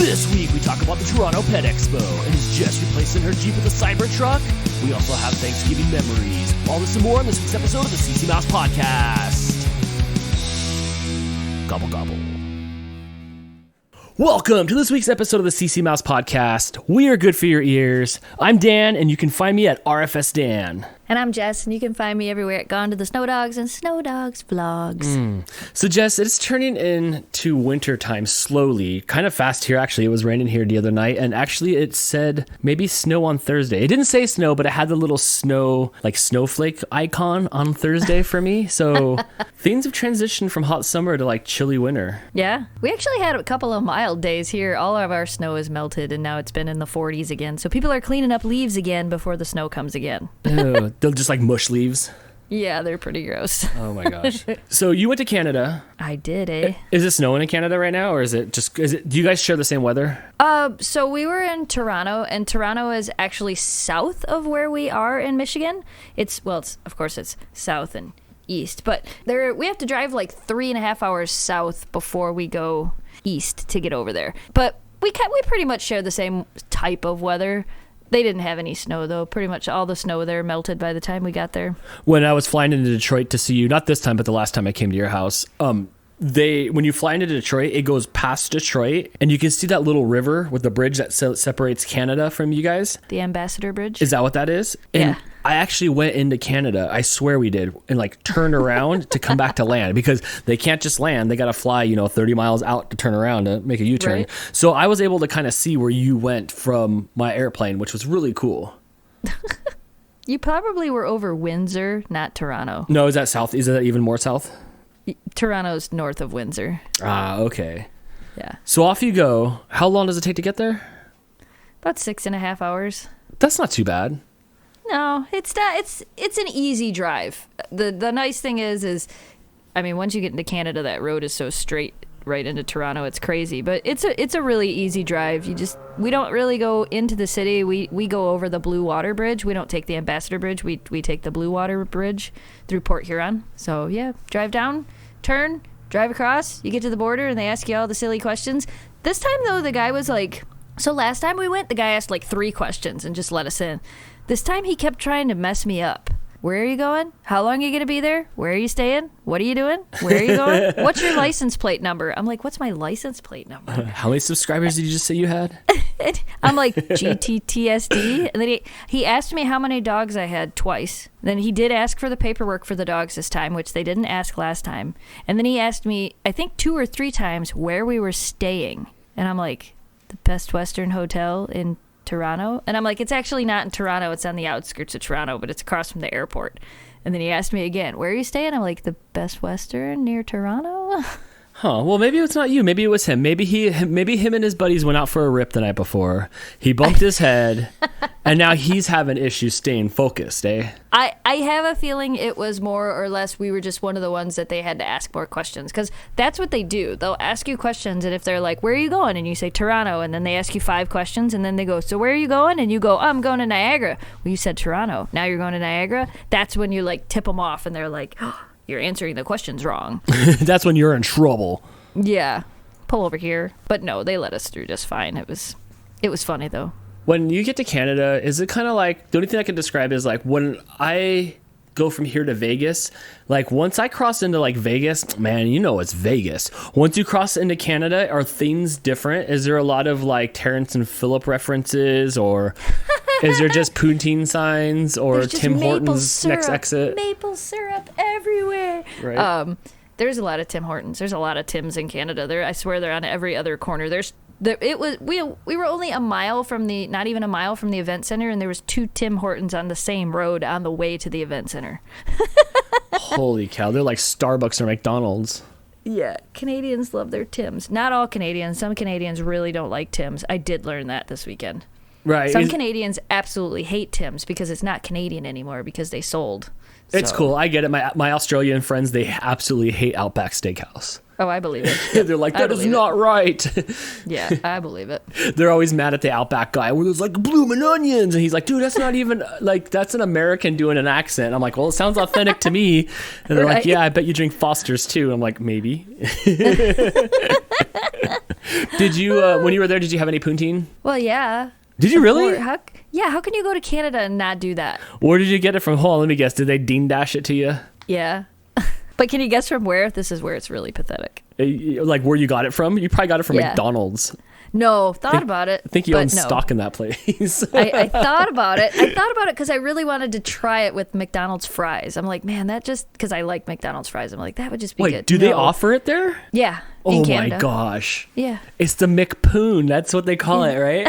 This week we talk about the Toronto Pet Expo and is Jess replacing her Jeep with a Cybertruck? We also have Thanksgiving memories. All this and more in this week's episode of the CC Mouse Podcast. Gobble gobble. Welcome to this week's episode of the CC Mouse Podcast. We are good for your ears. I'm Dan, and you can find me at RFS Dan. And I'm Jess, and you can find me everywhere at Gone to the Snow Dogs and Snow Dogs Vlogs. So, Jess, it's turning into winter time slowly. Kind of fast here, actually. It was raining here the other night, and actually it said maybe snow on Thursday. It didn't say snow, but it had the little snow, like snowflake icon on Thursday for me. So, things have transitioned from hot summer to like chilly winter. Yeah, we actually had a couple of mild days here. All of our snow is melted, and now it's been in the 40s again. So, people are cleaning up leaves again before the snow comes again. Ew. They'll just like mush leaves. Yeah, they're pretty gross. Oh my gosh. So you went to Canada. I did, eh? Is it snowing in Canada right now, or is it, do you guys share the same weather? So we were in Toronto, and Toronto is actually south of where we are in Michigan. Of course it's south and east, but we have to drive like 3.5 hours south before we go east to get over there. But we pretty much share the same type of weather. They didn't have any snow, though. Pretty much all the snow there melted by the time we got there. When I was flying into Detroit to see you, not this time, but the last time I came to your house, when you fly into Detroit, it goes past Detroit, and you can see that little river with the bridge that separates Canada from you guys. The Ambassador Bridge? Is that what that is? And yeah. I actually went into Canada, I swear we did, and like turned around to come back to land, because they can't just land. They got to fly, 30 miles out to turn around to make a U-turn. Right. So I was able to kind of see where you went from my airplane, which was really cool. You probably were over Windsor, not Toronto. No, is that south? Is that even more south? Toronto's north of Windsor. Ah, okay. Yeah. So off you go. How long does it take to get there? About 6.5 hours. That's not too bad. No, it's not. It's an easy drive. The nice thing is once you get into Canada, that road is so straight right into Toronto. It's crazy, but it's a really easy drive. We don't really go into the city. We go over the Blue Water Bridge. We don't take the Ambassador Bridge. We take the Blue Water Bridge through Port Huron. So yeah, drive down, turn, drive across. You get to the border, and they ask you all the silly questions. This time though, the guy was like, so last time we went, the guy asked like 3 questions and just let us in. This time he kept trying to mess me up. Where are you going? How long are you going to be there? Where are you staying? What are you doing? Where are you going? What's your license plate number? I'm like, what's my license plate number? How many subscribers did you just say you had? I'm like, GTTSD. And then he asked me how many dogs I had twice. Then he did ask for the paperwork for the dogs this time, which they didn't ask last time. And then he asked me, I think 2 or 3 times, where we were staying. And I'm like, the Best Western Hotel in Toronto. And I'm like, it's actually not in Toronto. It's on the outskirts of Toronto, but it's across from the airport. And then he asked me again, where are you staying? I'm like, the Best Western near Toronto. Huh. Well, maybe it's not you. Maybe it was him. Maybe him and his buddies went out for a rip the night before. He bumped his head, and now he's having issues staying focused, eh? I have a feeling it was more or less we were just one of the ones that they had to ask more questions, because that's what they do. They'll ask you questions, and if they're like, where are you going? And you say Toronto, and then they ask you 5 questions, and then they go, so where are you going? And you go, oh, I'm going to Niagara. Well, you said Toronto. Now you're going to Niagara? That's when you like tip them off, and they're like, oh, you're answering the questions wrong. That's when you're in trouble. Yeah. Pull over here. But no, they let us through just fine. It was funny, though. When you get to Canada, is it kind of like, the only thing I can describe is like when I go from here to Vegas, like once I cross into like Vegas, man, it's Vegas. Once you cross into Canada, are things different? Is there a lot of like Terrence and Phillip references, or is there just poutine signs, or Tim Hortons next exit? Maple syrup everywhere. Right. There's a lot of Tim Hortons. There's a lot of Tims in Canada. I swear they're on every other corner. We were only not even a mile from the event center, and there was 2 Tim Hortons on the same road on the way to the event center. Holy cow, they're like Starbucks or McDonald's. Yeah, Canadians love their Tims. Not all Canadians. Some Canadians really don't like Tims. I did learn that this weekend. Right. Some Canadians absolutely hate Tims because it's not Canadian anymore because they sold. It's So- cool. I get it. My Australian friends, they absolutely hate Outback Steakhouse. Oh, I believe it. They're like, I that is believe it. not right. Yeah, I believe it. They're always mad at the Outback guy where there's like bloomin' onions. And he's like, dude, that's not even like, that's an American doing an accent. I'm like, well, it sounds authentic to me. And they're like, Right. yeah, I bet you drink Foster's too. I'm like, maybe. Did you, when you were there, did you have any poutine? Well, yeah. Did you really? How can you go to Canada and not do that? Where did you get it from? Hold on, let me guess. Did they Dean Dash it to you? Yeah. But can you guess from where? This is where it's really pathetic. Like where you got it from? You probably got it from Yeah. McDonald's. No, thought about it. I think you but own no. stock in that place. I thought about it. I thought about it because I really wanted to try it with McDonald's fries. I'm like, man, that just because I like McDonald's fries. I'm like, that would just be Wait, good. do they No. offer it there? Yeah. Oh in Canada. my gosh. Yeah. It's the McPoon. That's what they call it, right?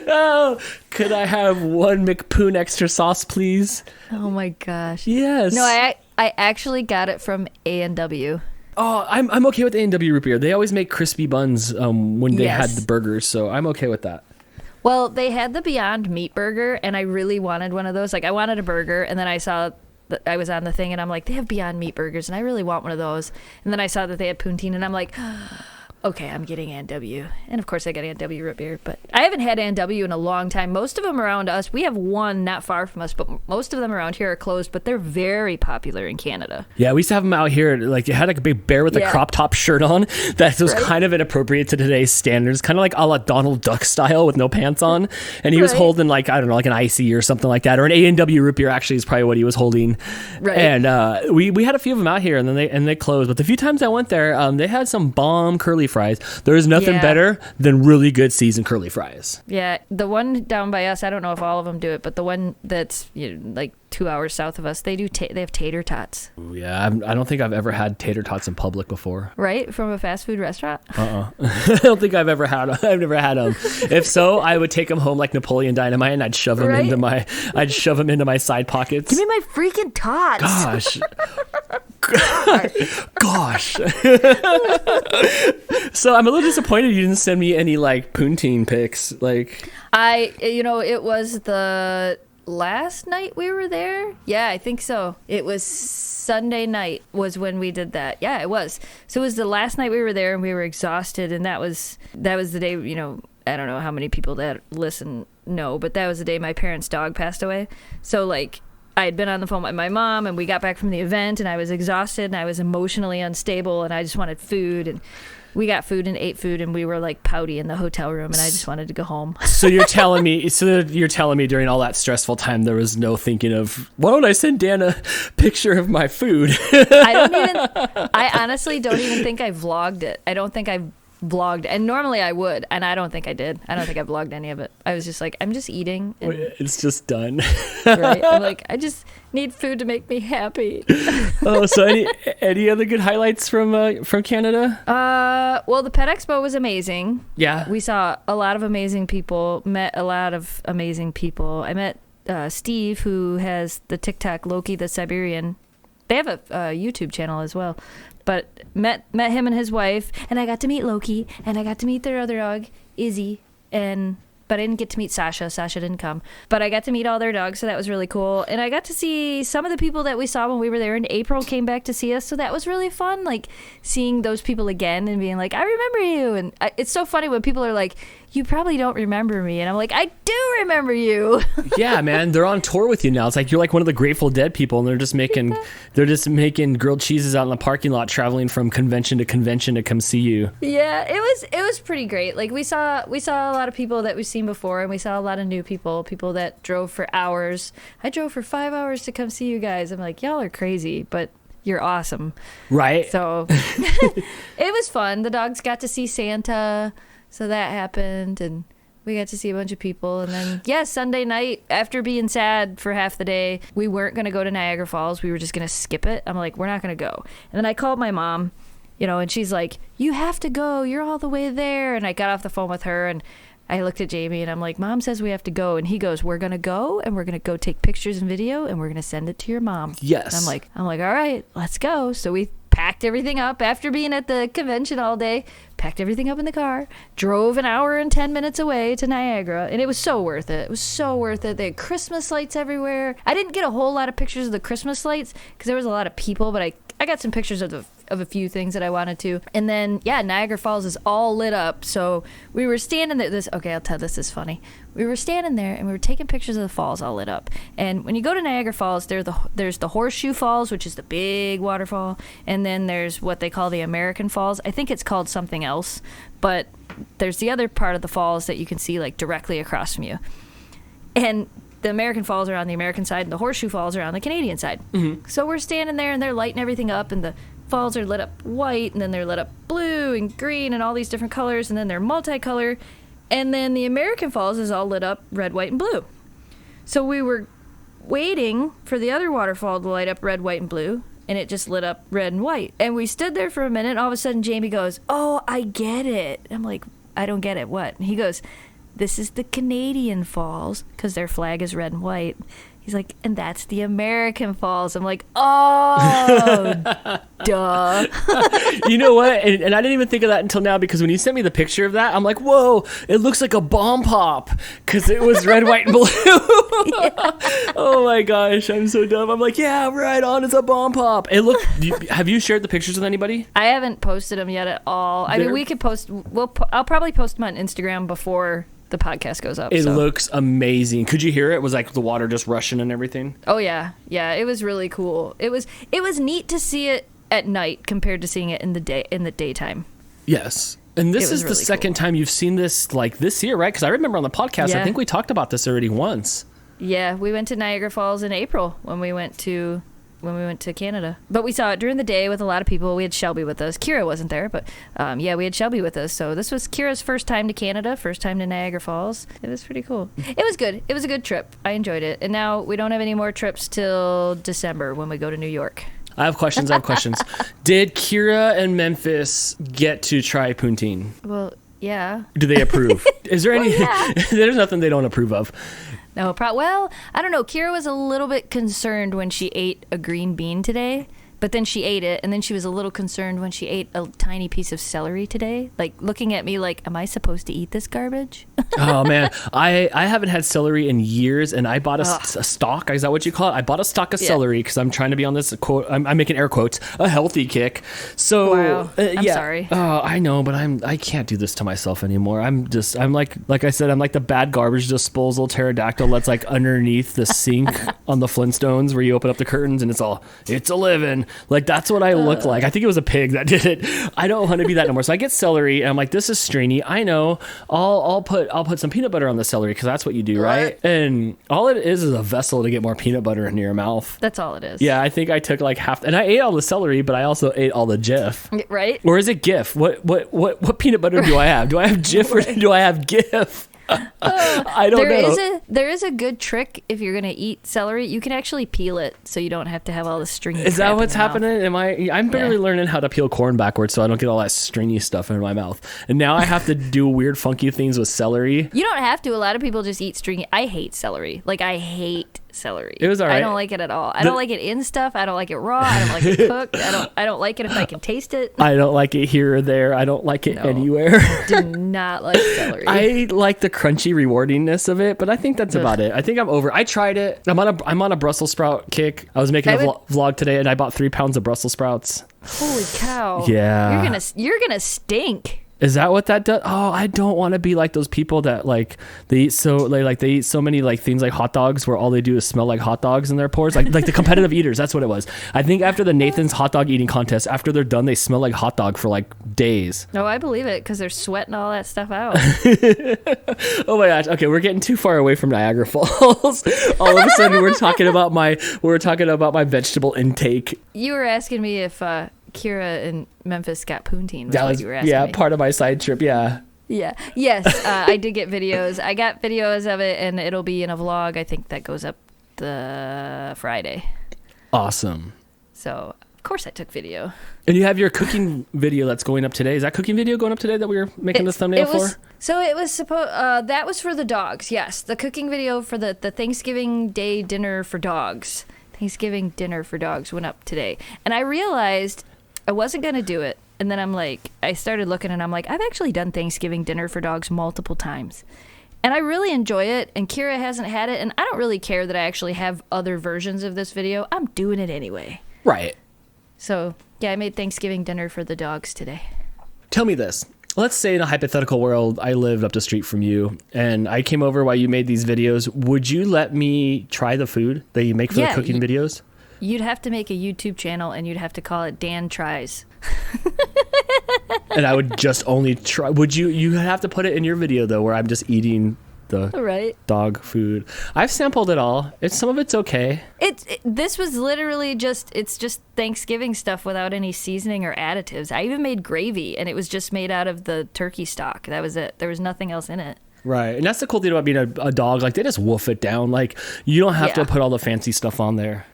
Oh, could I have one McPoon extra sauce, please? Oh my gosh. Yes. No, I actually got it from A&W. Oh, I'm okay with A&W root beer. They always make crispy buns when they had Yes. the burgers, so I'm okay with that. Well, they had the Beyond Meat burger, and I really wanted one of those. Like, I wanted a burger, and then I saw that I was on the thing, and I'm like, they have Beyond Meat burgers, and I really want one of those. And then I saw that they had poutine, and I'm like, okay, I'm getting A&W. And of course, I got A&W root beer, but I haven't had A&W in a long time. Most of them around us, we have one not far from us, but most of them around here are closed, but they're very popular in Canada. Yeah, we used to have them out here. Like, it had like a big bear with a Yeah. crop top shirt on that was Right. kind of inappropriate to today's standards, kind of like a la Donald Duck style with no pants on. And he was Right. holding like, I don't know, like an icy or something like that, or an A&W root beer actually is probably what he was holding. Right. And we had a few of them out here, and then they closed. But the few times I went there, they had some bomb curly fries. There is nothing Yeah. better than really good seasoned curly fries. Yeah, the one down by us, I don't know if all of them do it, but the one that's like 2 hours south of us, they have tater tots, Ooh, yeah, I don't think I've ever had tater tots in public before. right? From a fast food restaurant. I don't think I've ever had them. I've never had them. If so, I would take them home like Napoleon Dynamite, and I'd shove them Right? into my side pockets. Give me my freaking tots. Gosh. Gosh. So I'm a little disappointed you didn't send me any like poutine pics. Like, It was the last night we were there. Yeah, I think so. It was Sunday night was when we did that. Yeah, it was. So it was the last night we were there, and we were exhausted, and that was the day, I don't know how many people that listen know, but that was the day my parents' dog passed away. So like I had been on the phone with my mom, and we got back from the event, and I was exhausted, and I was emotionally unstable, and I just wanted food, and we got food and ate food, and we were like pouty in the hotel room, and I just wanted to go home. so you're telling me during all that stressful time there was no thinking of, why don't I send Dan a picture of my food? I honestly don't even think I vlogged it. I don't think I vlogged, and normally I would, and I don't think I did. I don't think I vlogged any of it. I was just like, I'm just eating, and, It's just done. right? I'm like, I just need food to make me happy. Oh, so any other good highlights from Canada? Well, the Pet Expo was amazing. Yeah. We saw a lot of amazing people, met a lot of amazing people. I met Steve, who has the TikTok Loki the Siberian. They have a YouTube channel as well. But met him and his wife, and I got to meet Loki, and I got to meet their other dog, Izzy, but I didn't get to meet Sasha. Sasha didn't come. But I got to meet all their dogs, so that was really cool. And I got to see some of the people that we saw when we were there, and April came back to see us, so that was really fun, like seeing those people again and being like, I remember you. And it's so funny when people are like, you probably don't remember me. And I'm like, I do remember you. Yeah, man, they're on tour with you now. It's like you're like one of the Grateful Dead people, and they're just making grilled cheeses out in the parking lot, traveling from convention to convention to come see you. Yeah, it was pretty great. Like we saw a lot of people that we've seen before, and we saw a lot of new people that drove for hours. I drove for 5 hours to come see you guys. I'm like, y'all are crazy, but you're awesome. Right. So it was fun. The dogs got to see Santa, so that happened, and we got to see a bunch of people. And then, Sunday night, after being sad for half the day, we weren't going to go to Niagara Falls. We were just going to skip it. I'm like, we're not going to go. And then I called my mom, and she's like, you have to go. You're all the way there. And I got off the phone with her, and I looked at Jamie, and I'm like, Mom says we have to go. And he goes, we're going to go, and we're going to go take pictures and video, and we're going to send it to your mom. Yes. And I'm like, all right, let's go. So we packed packed everything up after being at the convention all day, packed everything up in the car, drove an hour and 10 minutes away to Niagara, and it was so worth it. It was so worth it. They had Christmas lights everywhere. I didn't get a whole lot of pictures of the Christmas lights because there was a lot of people, but I got some pictures of a few things that I wanted to. And then, yeah, Niagara Falls is all lit up. So we were standing there. I'll tell this is funny. We were standing there and we were taking pictures of the falls all lit up. And when you go to Niagara Falls, there's the Horseshoe Falls, which is the big waterfall. And then there's what they call the American Falls. I think it's called something else. But there's the other part of the falls that you can see like directly across from you. And the American Falls are on the American side and the Horseshoe Falls are on the Canadian side. Mm-hmm. So we're standing there and they're lighting everything up and the falls are lit up white and then they're lit up blue and green and all these different colors and then they're multicolor. And then the American Falls is all lit up red, white, and blue. So we were waiting for the other waterfall to light up red, white, and blue, and it just lit up red and white. And we stood there for a minute, and all of a sudden Jamie goes, "Oh, I get it." I'm like, "I don't get it, what?" And he goes, "This is the Canadian Falls, because their flag is red and white." He's like, "And that's the American Falls." I'm like, "Oh, duh." You know what? And I didn't even think of that until now, because when you sent me the picture of that, I'm like, whoa, it looks like a bomb pop, because it was red, white, and blue. Yeah. Oh my gosh, I'm so dumb. I'm like, yeah, right on, it's a bomb pop. It looked. Have you shared the pictures with anybody? I haven't posted them yet at all. I mean, we could post. I'll probably post them on Instagram before the podcast goes up. It looks amazing. Could you hear it? Was like the water just rushing and everything? Oh yeah, it was really cool. It was neat to see it at night compared to seeing it in the daytime. Yes. And this is the second time you've seen this, like, this year, right? Because I remember on the podcast, I think we talked about this already once. Yeah, we went to Niagara Falls in April when we went to Canada. But we saw it during the day with a lot of people. We had Shelby with us. Kira wasn't there, but we had Shelby with us. So this was Kira's first time to Canada, first time to Niagara Falls. It was pretty cool. It was good. It was a good trip. I enjoyed it. And now we don't have any more trips till December when we go to New York. I have questions. Did Kira and Memphis get to try poutine? Well, yeah. Do they approve? Is there any... Yeah. There's nothing they don't approve of. No, well, I don't know. Kira was a little bit concerned when she ate a green bean today, but then she ate it, and then she was a little concerned when she ate a tiny piece of celery today, like looking at me like, am I supposed to eat this garbage? Oh, man. I haven't had celery in years, and I bought a stalk. Is that what you call it? I bought a stalk of celery because I'm trying to be on this, quote, I'm making air quotes, a healthy kick. So, wow. I'm sorry. Oh, I know, but I can't do this to myself anymore. I'm like I said, I'm like the bad garbage disposal pterodactyl that's like underneath the sink on the Flintstones where you open up the curtains and it's a living. Like, that's what I look like. I think it was a pig that did it. I don't want to be that no more. So I get celery and I'm like, this is strainy. I know. I'll put some peanut butter on the celery because that's what you do, right? And all it is a vessel to get more peanut butter into your mouth. That's all it is. Yeah, I think I took like half, and I ate all the celery, but I also ate all the Jif. Right? Or is it Gif? What peanut butter do I have? Do I have Jif or do I have Gif? I don't know. There is a good trick if you're gonna eat celery. You can actually peel it so you don't have to have all the stringy. Is that what's happening? I'm barely learning how to peel corn backwards so I don't get all that stringy stuff in my mouth. And now I have to do weird funky things with celery. You don't have to. A lot of people just eat stringy. I hate celery. Like, I hate celery. It was all right. I don't like it at all. I don't like it in stuff. I don't like it raw. I don't like it cooked. I don't like it if I can taste it. I don't like it here or there. I don't like it anywhere. Do not like celery. I like the crunchy rewardingness of it, but I think that's about it. I think I'm over. I tried it. I'm on a Brussels sprout kick. I was making a vlog today and I bought 3 pounds of Brussels sprouts. Holy cow. Yeah. You're gonna stink. Is that what that does? Oh, I don't want to be like those people that like they eat so many like things like hot dogs where all they do is smell like hot dogs in their pores. Like the competitive eaters. That's what it was. I think after the Nathan's hot dog eating contest, after they're done, they smell like hot dog for like days. No, I believe it because they're sweating all that stuff out. Oh my gosh. Okay, we're getting too far away from Niagara Falls. All of a sudden, we're talking about my vegetable intake. You were asking me if Kira and Memphis got poutine. That was, you were asking me. Part of my side trip. Yeah. Yeah. Yes. I did get videos. I got videos of it, and it'll be in a vlog. I think that goes up the Friday. Awesome. So of course I took video. And you have your cooking video that's going up today. Is that cooking video going up today that we were making this thumbnail for? So it was that was for the dogs. Yes, the cooking video for the Thanksgiving Day dinner for dogs. Thanksgiving dinner for dogs went up today, and I realized I wasn't going to do it. And then I started looking and I'm like, I've actually done Thanksgiving dinner for dogs multiple times. And I really enjoy it. And Kira hasn't had it. And I don't really care that I actually have other versions of this video. I'm doing it anyway. Right. So, yeah, I made Thanksgiving dinner for the dogs today. Tell me this. Let's say in a hypothetical world, I lived up the street from you and I came over while you made these videos. Would you let me try the food that you make for the cooking videos? You'd have to make a YouTube channel and you'd have to call it Dan Tries. And I would just only try. Would you have to put it in your video, though, where I'm just eating the dog food? I've sampled it all. Some of it's okay. This was literally just Thanksgiving stuff without any seasoning or additives. I even made gravy, and it was just made out of the turkey stock. That was it. There was nothing else in it. Right. And that's the cool thing about being a dog. Like, they just wolf it down. Like, you don't have to put all the fancy stuff on there.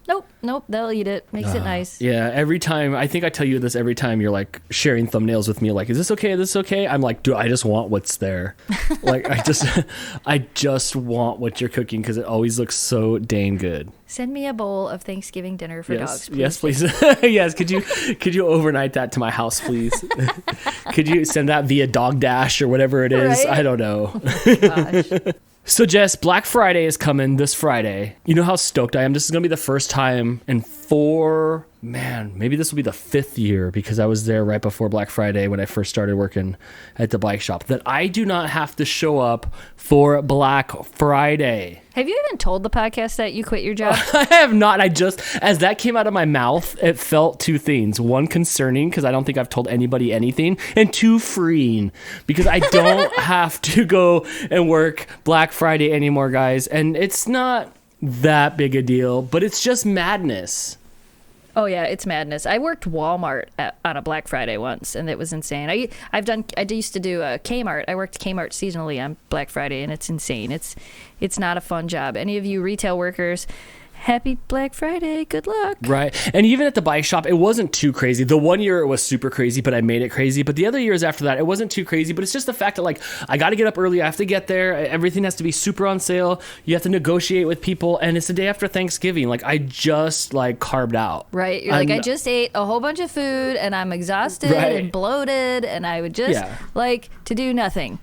Nope. They'll eat it. Makes it nice. Yeah. Every time, I think I tell you this every time you're like sharing thumbnails with me, like, is this okay? Is this okay? I'm like, dude, I just want what's there. Like, I just want what you're cooking because it always looks so dang good. Send me a bowl of Thanksgiving dinner for dogs, please. Yes, please. Yes. Could you overnight that to my house, please? Could you send that via Dog Dash or whatever it is? Right? I don't know. Gosh. So, Jess, Black Friday is coming this Friday. You know how stoked I am? This is going to be the first time in maybe this will be the 5th year, because I was there right before Black Friday when I first started working at the bike shop, that I do not have to show up for Black Friday. Have you even told the podcast that you quit your job? I have not. As that came out of my mouth, it felt two things. One, concerning, because I don't think I've told anybody anything. And two, freeing, because I don't have to go and work Black Friday anymore, guys. And it's not that big a deal, but it's just madness. Oh yeah, it's madness. I worked Walmart on a Black Friday once, and it was insane. I used to do Kmart. I worked Kmart seasonally on Black Friday, and it's insane. It's not a fun job. Any of you retail workers, happy Black Friday. Good luck. Right. And even at the bike shop, it wasn't too crazy. The one year it was super crazy, but I made it crazy. But the other years after that, it wasn't too crazy. But it's just the fact that, like, I got to get up early. I have to get there. Everything has to be super on sale. You have to negotiate with people. And it's the day after Thanksgiving. Like, I just, like, carved out. Right. You're like, I just ate a whole bunch of food and I'm exhausted and bloated. And I would just like to do nothing.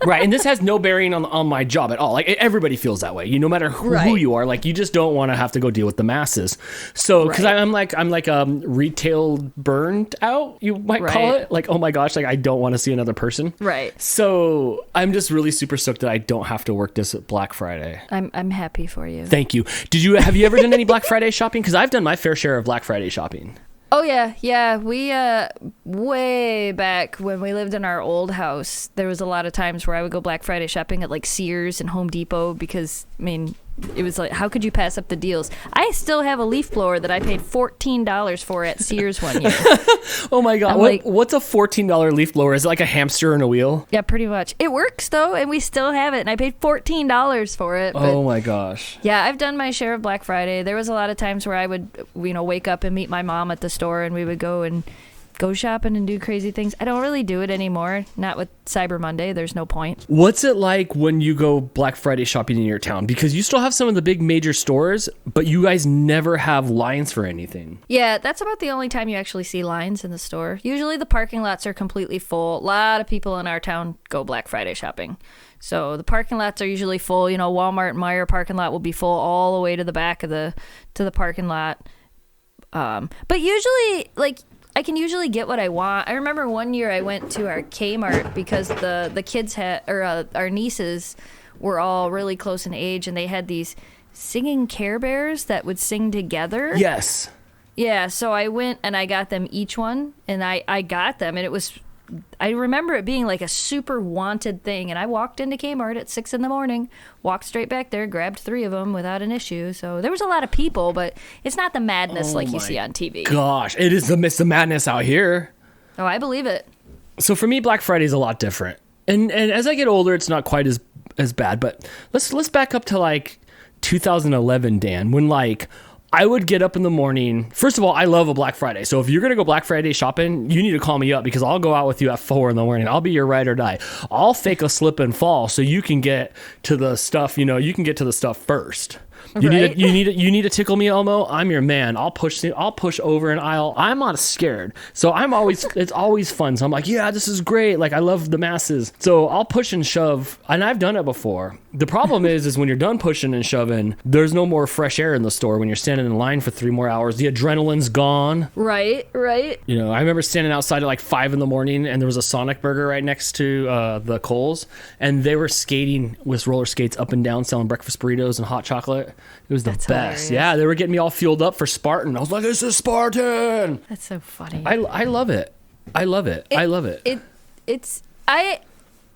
Right. And this has no bearing on my job at all. Like, everybody feels that way. No matter who you are, like, you just don't want to have to go deal with the masses. So, because I'm like retail burned out, you might call it. Like, oh my gosh, like, I don't want to see another person. Right. So I'm just really super stoked that I don't have to work this Black Friday. I'm happy for you. Thank you. Have you ever done any Black Friday shopping? Because I've done my fair share of Black Friday shopping. Oh yeah. We way back when we lived in our old house, there was a lot of times where I would go Black Friday shopping at like Sears and Home Depot, because it was like, how could you pass up the deals? I still have a leaf blower that I paid $14 for at Sears one year. Oh my God. What's a $14 leaf blower? Is it like a hamster in a wheel? Yeah, pretty much. It works though, and we still have it, and I paid $14 for it. Oh my gosh. Yeah, I've done my share of Black Friday. There was a lot of times where I would, wake up and meet my mom at the store, and we would go shopping and do crazy things. I don't really do it anymore. Not with Cyber Monday. There's no point. What's it like when you go Black Friday shopping in your town? Because you still have some of the big major stores, but you guys never have lines for anything. Yeah, that's about the only time you actually see lines in the store. Usually the parking lots are completely full. A lot of people in our town go Black Friday shopping. So the parking lots are usually full. Walmart and Meijer parking lot will be full all the way to the back of the parking lot. But usually, like, I can usually get what I want. I remember one year I went to our Kmart because the kids our nieces were all really close in age, and they had these singing Care Bears that would sing together. Yes. Yeah, so I went and I got them each one, and I got them, and I remember it being like a super wanted thing, and I walked into Kmart at 6 a.m, walked straight back there, grabbed 3 of them without an issue. So there was a lot of people, but it's not the madness like you see on TV. Gosh, it is the madness out here. Oh, I believe it. So for me, Black Friday is a lot different, and as I get older, it's not quite as bad. But let's back up to like 2011, Dan, when like I would get up in the morning. First of all, I love a Black Friday. So if you're going to go Black Friday shopping, you need to call me up, because I'll go out with you at 4 a.m. I'll be your ride or die. I'll fake a slip and fall so you can get to the stuff, you can get to the stuff first. You Right? you need to tickle me, Elmo. I'm your man. I'll push over an aisle. I'm not scared. So it's always fun. So I'm like, yeah, this is great. Like I love the masses. So I'll push and shove, and I've done it before. The problem is when you're done pushing and shoving, there's no more fresh air in the store when you're standing in line for 3 more hours. The adrenaline's gone. Right. You know, I remember standing outside at like 5 in the morning, and there was a Sonic Burger right next to the Kohl's, and they were skating with roller skates up and down, selling breakfast burritos and hot chocolate. It was the That's best. hilarious. Yeah, they were getting me all fueled up for Spartan. I was like, this is Spartan. That's so funny. I love it. I love it.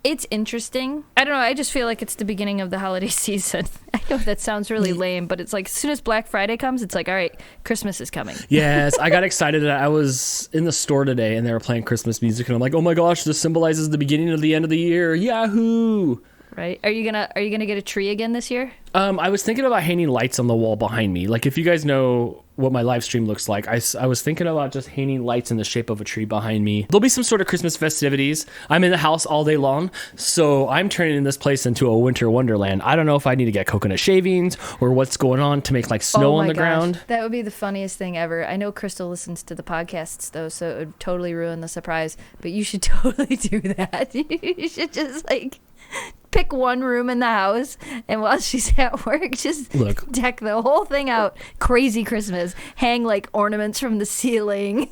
It's interesting. I don't know. I just feel like it's the beginning of the holiday season. I know that sounds really lame, but it's like as soon as Black Friday comes, it's like, all right, Christmas is coming. Yes, I got excited. I was in the store today and they were playing Christmas music, and I'm like, oh my gosh, this symbolizes the beginning of the end of the year. Yahoo! Right? Are you gonna get a tree again this year? I was thinking about hanging lights on the wall behind me. Like if you guys know what my live stream looks like, I was thinking about just hanging lights in the shape of a tree behind me. There'll be some sort of Christmas festivities. I'm in the house all day long, so I'm turning this place into a winter wonderland. I don't know if I need to get coconut shavings or what's going on to make like snow on the ground. That would be the funniest thing ever. I know Crystal listens to the podcasts though, so it would totally ruin the surprise. But you should totally do that. You should just like pick one room in the house, and while she's at work, just deck the whole thing out. Crazy Christmas. Hang like ornaments from the ceiling.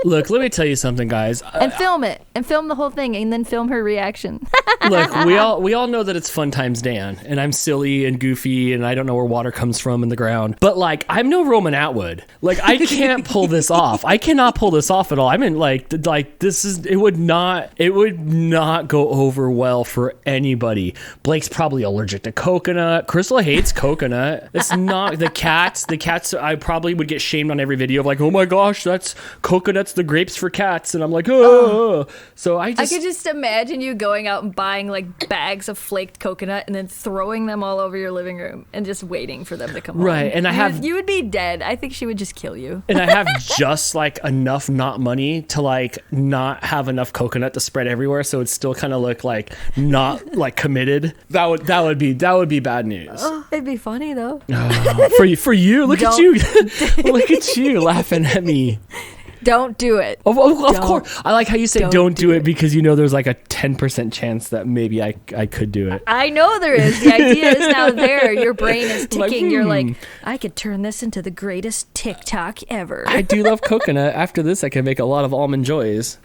Look, let me tell you something, guys. And film it. And film the whole thing, and then film her reaction. Look, we all know that it's Fun Times Dan, and I'm silly and goofy, and I don't know where water comes from in the ground. But like, I'm no Roman Atwood. Like, I can't pull this off. I cannot pull this off at all. I mean, like this is. It would not go over well for anybody. Blake's probably allergic to coconut. Crystal hates coconut. It's not the cats. The cats. I probably would get shamed on every video of like, oh my gosh, that's coconut. The grapes for cats, and I'm like, oh. So I could just imagine you going out and buying like bags of flaked coconut and then throwing them all over your living room and just waiting for them to come right home. And you would be dead. I think she would just kill you. And I have just like enough not money to like not have enough coconut to spread everywhere, so it still kind of look like not like committed. That would be bad news. Oh, it'd be funny though. For you, look at you. Look at you laughing at me. Don't do it. Of course. I like how you say don't do it because you know there's like a 10% chance that maybe I could do it. I know there is. The idea is now there. Your brain is ticking. You're like, I could turn this into the greatest TikTok ever. I do love coconut. After this, I can make a lot of almond joys.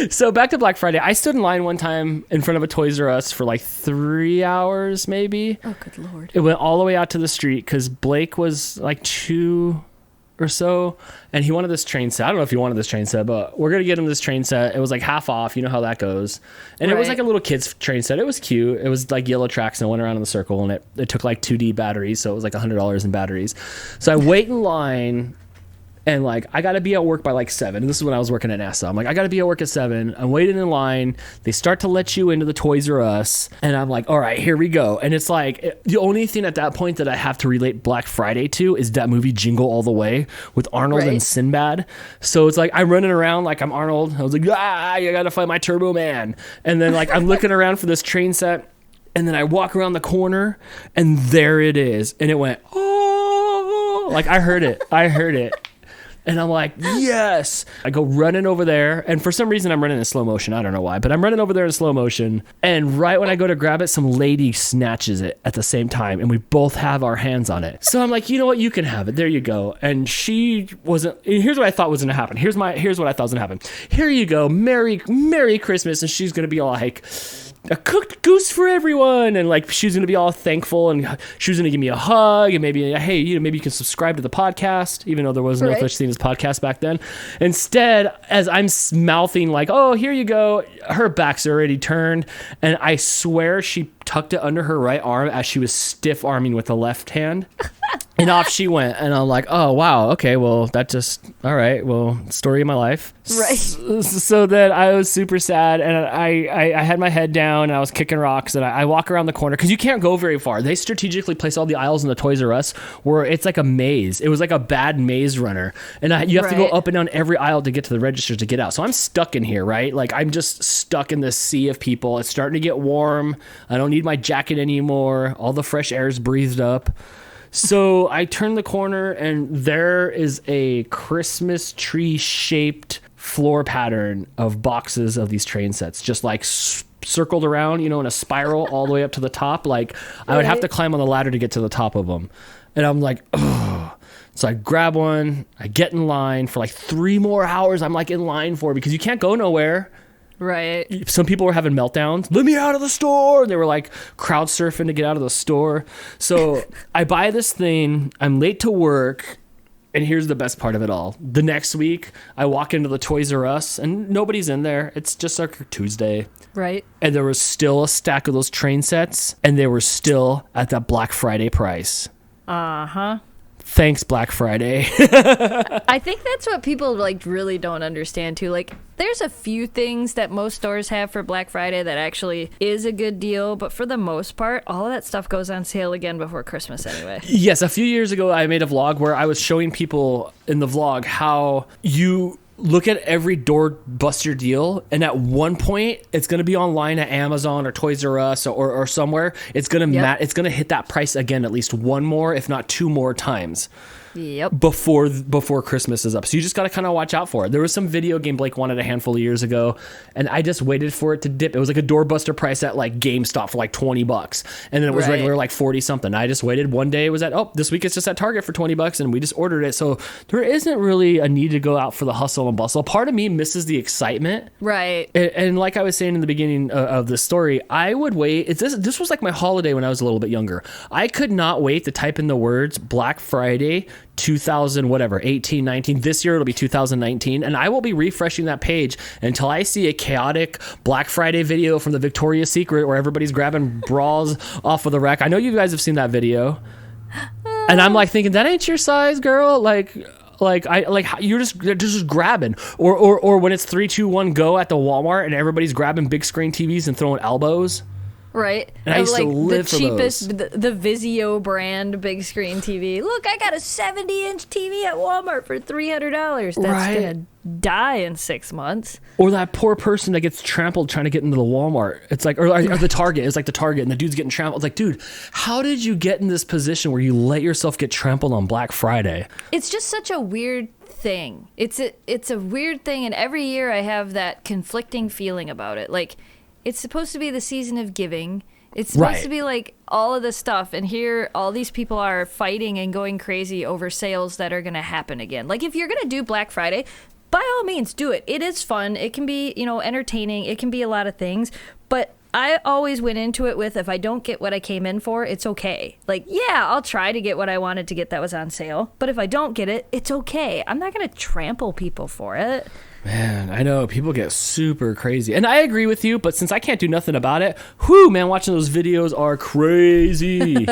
So back to Black Friday. I stood in line one time in front of a Toys R Us for like 3 hours maybe. Oh, good Lord. It went all the way out to the street because Blake was like 2 or so, and he wanted this train set. I don't know if he wanted this train set, but we're gonna get him this train set. It was like half off, you know how that goes, and It was like a little kid's train set. It was cute. It was like yellow tracks, and it went around in the circle, and it took like 2D batteries, so it was like $100 in batteries. So I wait in line, and like I gotta be at work by like 7. And this is when I was working at NASA. I'm like, I gotta be at work at 7. I'm waiting in line. They start to let you into the Toys R Us, and I'm like, all right, here we go. And it's like the only thing at that point that I have to relate Black Friday to is that movie Jingle All the Way with Arnold and Sinbad. So it's like I'm running around like I'm Arnold. I was like, I gotta find my Turbo Man. And then like I'm looking around for this train set, and then I walk around the corner, and there it is. And it went, oh, like I heard it. And I'm like, yes. I go running over there. And for some reason, I'm running in slow motion. I don't know why. But I'm running over there in slow motion. And right when I go to grab it, some lady snatches it at the same time. And we both have our hands on it. So I'm like, you know what? You can have it. There you go. And she wasn't. Here's what I thought was going to happen. Here's what I thought was going to happen. Here you go. Merry Christmas. And she's going to be all like, a cooked goose for everyone, and like she's gonna be all thankful, and she was gonna give me a hug, and maybe, hey, maybe you can subscribe to the podcast, even though there was no such thing as podcast back then. Instead, as I'm mouthing like, oh, here you go, her back's already turned, and I swear she tucked it under her right arm as she was stiff arming with the left hand. And off she went. And I'm like, oh, wow. Okay, well, all right. Well, story of my life. Right. So then I was super sad. And I had my head down and I was kicking rocks. And I walk around the corner because you can't go very far. They strategically place all the aisles in the Toys R Us where it's like a maze. It was like a bad maze runner. And you have to go up and down every aisle to get to the registers to get out. So I'm stuck in here, right? Like I'm just stuck in this sea of people. It's starting to get warm. I don't need my jacket anymore. All the fresh air is breathed up. So I turn the corner and there is a Christmas tree shaped floor pattern of boxes of these train sets, just like circled around, in a spiral all the way up to the top. Like I would have to climb on the ladder to get to the top of them. And I'm like, oh. So I grab one, I get in line for like 3 more hours. I'm like in line for because you can't go nowhere. Right. Some people were having meltdowns. Let me out of the store. They were like crowd surfing to get out of the store. So I buy this thing. I'm late to work. And here's the best part of it all. The next week, I walk into the Toys R Us and nobody's in there. It's just like Tuesday. Right. And there was still a stack of those train sets. And they were still at that Black Friday price. Uh-huh. Thanks, Black Friday. I think that's what people like really don't understand too. Like there's a few things that most stores have for Black Friday that actually is a good deal, but for the most part, all of that stuff goes on sale again before Christmas anyway. Yes, a few years ago I made a vlog where I was showing people in the vlog how you look at every Doorbuster deal, and at one point it's going to be online at Amazon or Toys R Us or somewhere. It's going to it's going to hit that price again at least 1 more, if not 2 more times. Yep. Before Christmas is up. So you just got to kind of watch out for it. There was some video game Blake wanted a handful of years ago, and I just waited for it to dip. It was like a Doorbuster price at like GameStop for like $20, and then it was regular like 40 something. I just waited. One day it was this week it's just at Target for $20, and we just ordered it. So there isn't really a need to go out for the hustle and bustle. Part of me misses the excitement. Right. And like I was saying in the beginning of the story, I would wait. This was like my holiday when I was a little bit younger. I could not wait to type in the words Black Friday 2000 whatever 18 19. This year it'll be 2019, and I will be refreshing that page until I see a chaotic Black Friday video from the Victoria's Secret where everybody's grabbing bras off of the rack. I know you guys have seen that video, and I'm like thinking that ain't your size, girl. Like you're just grabbing, or when it's 3 2 1 go at the Walmart and everybody's grabbing big screen TVs and throwing elbows. Right. And I used to live for those. The Vizio brand big screen TV. Look, I got a 70-inch TV at Walmart for $300. That's going to die in 6 months. Or that poor person that gets trampled trying to get into the Walmart. It's like, or the Target. It's like the Target and the dude's getting trampled. It's like, dude, how did you get in this position where you let yourself get trampled on Black Friday? It's just such a weird thing. It's a weird thing, and every year I have that conflicting feeling about it. Like, it's supposed to be the season of giving. It's supposed to be like all of this stuff, and here all these people are fighting and going crazy over sales that are going to happen again. Like if you're going to do Black Friday, by all means do it. It is fun. It can be, entertaining. It can be a lot of things, but I always went into it with, if I don't get what I came in for, it's okay. Like, yeah, I'll try to get what I wanted to get that was on sale, but if I don't get it, it's okay. I'm not going to trample people for it. Man, I know people get super crazy, and I agree with you. But since I can't do nothing about it, whew, man, watching those videos are crazy.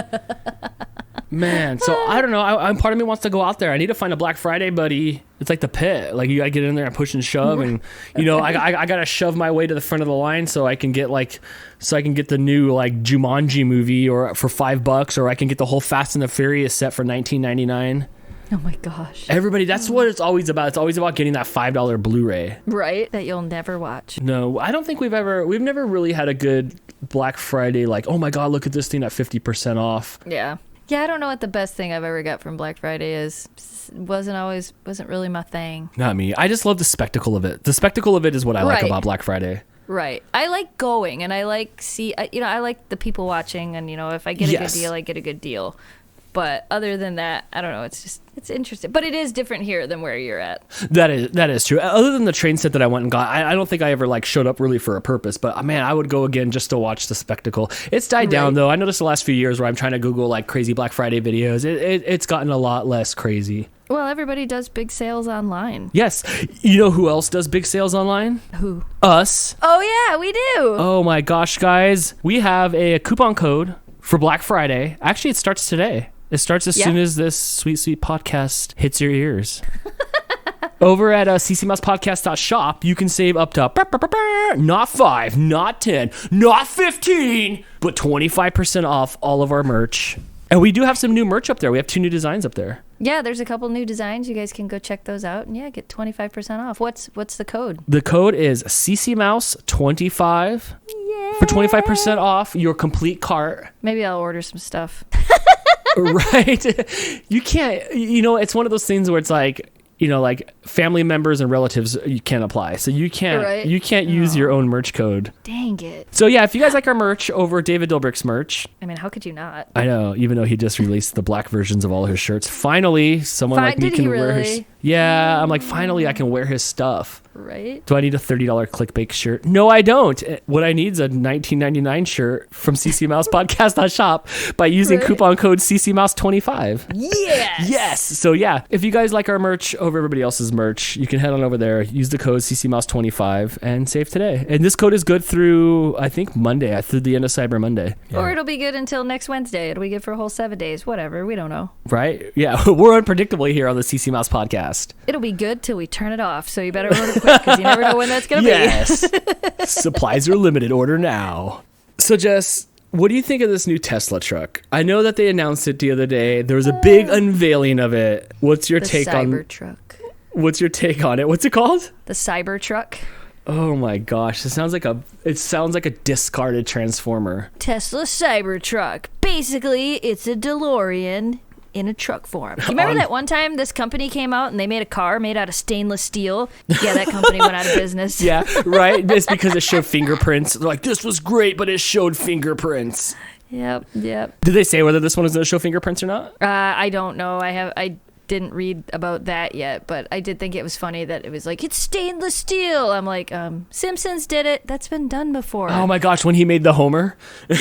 Man, so I don't know. I'm part of me wants to go out there. I need to find a Black Friday buddy. It's like the pit. Like you gotta get in there and push and shove, and I gotta shove my way to the front of the line so I can get the new like Jumanji movie or for $5, or I can get the whole Fast and the Furious set for $19.99. Oh my gosh. Everybody, that's what it's always about. It's always about getting that $5 Blu-ray. Right, that you'll never watch. No, I don't think we've never really had a good Black Friday, like, oh my God, look at this thing at 50% off. Yeah. Yeah, I don't know what the best thing I've ever got from Black Friday is. Wasn't really my thing. Not me. I just love the spectacle of it. The spectacle of it is what I like about Black Friday. Right. I like going, and I like I like the people watching, and if I get a good deal, I get a good deal. But other than that, I don't know. It's interesting. But it is different here than where you're at. That is true. Other than the train set that I went and got, I don't think I ever showed up really for a purpose. But man, I would go again just to watch the spectacle. It's died down though. I noticed the last few years where I'm trying to Google crazy Black Friday videos. It's gotten a lot less crazy. Well, everybody does big sales online. Yes. You know who else does big sales online? Who? Us. Oh yeah, we do. Oh my gosh, guys. We have a coupon code for Black Friday. Actually, it starts today. It starts as soon as this sweet, sweet podcast hits your ears. Over at ccmouspodcast.shop, you can save up to not 5, not 10, not 15, but 25% off all of our merch. And we do have some new merch up there. We have 2 new designs up there. Yeah, there's a couple new designs. You guys can go check those out and get 25% off. What's the code? The code is ccmouse25 for 25% off your complete cart. Maybe I'll order some stuff. Right? You can't, it's one of those things where it's like, like family members and relatives you can't apply. So you can't use your own merch code. Dang it. So yeah, if you guys like our merch over at David Dilbrick's merch. I mean, how could you not? I know, even though he just released the black versions of all his shirts. Finally, someone like me can wear his. Yeah, I'm like, finally I can wear his stuff. Right? Do I need a $30 clickbait shirt? No, I don't. What I need is a $19.99 shirt from ccmousepodcast.shop by using coupon code ccmouse25. Yes! Yes! So yeah, if you guys like our merch over everybody else's merch, you can head on over there, use the code ccmouse25 and save today. And this code is good through, I think, Monday, through the end of Cyber Monday. Yeah. Or it'll be good until next Wednesday. It'll be good for a whole 7 days. Whatever. We don't know. Right? Yeah. We're unpredictable here on the CC Mouse podcast. It'll be good till we turn it off. So you better order quick because you never know when that's going to be. Yes. Supplies are limited. Order now. So Jess, what do you think of this new Tesla truck? I know that they announced it the other day. There was a big unveiling of it. What's your take on Cybertruck? What's your take on it? What's it called? The Cybertruck. Oh my gosh, it sounds like a discarded Transformer. Tesla Cybertruck. Basically, it's a DeLorean in a truck form. You remember that one time this company came out and they made a car made out of stainless steel? Yeah, that company went out of business. Yeah, right? It's because it showed fingerprints. They're like, this was great, but it showed fingerprints. Yep. Did they say whether this one was going to show fingerprints or not? I don't know. I didn't read about that yet, but I did think it was funny that it was like, it's stainless steel. I'm like, Simpsons did it. That's been done before. Oh my gosh, when he made the Homer. Right.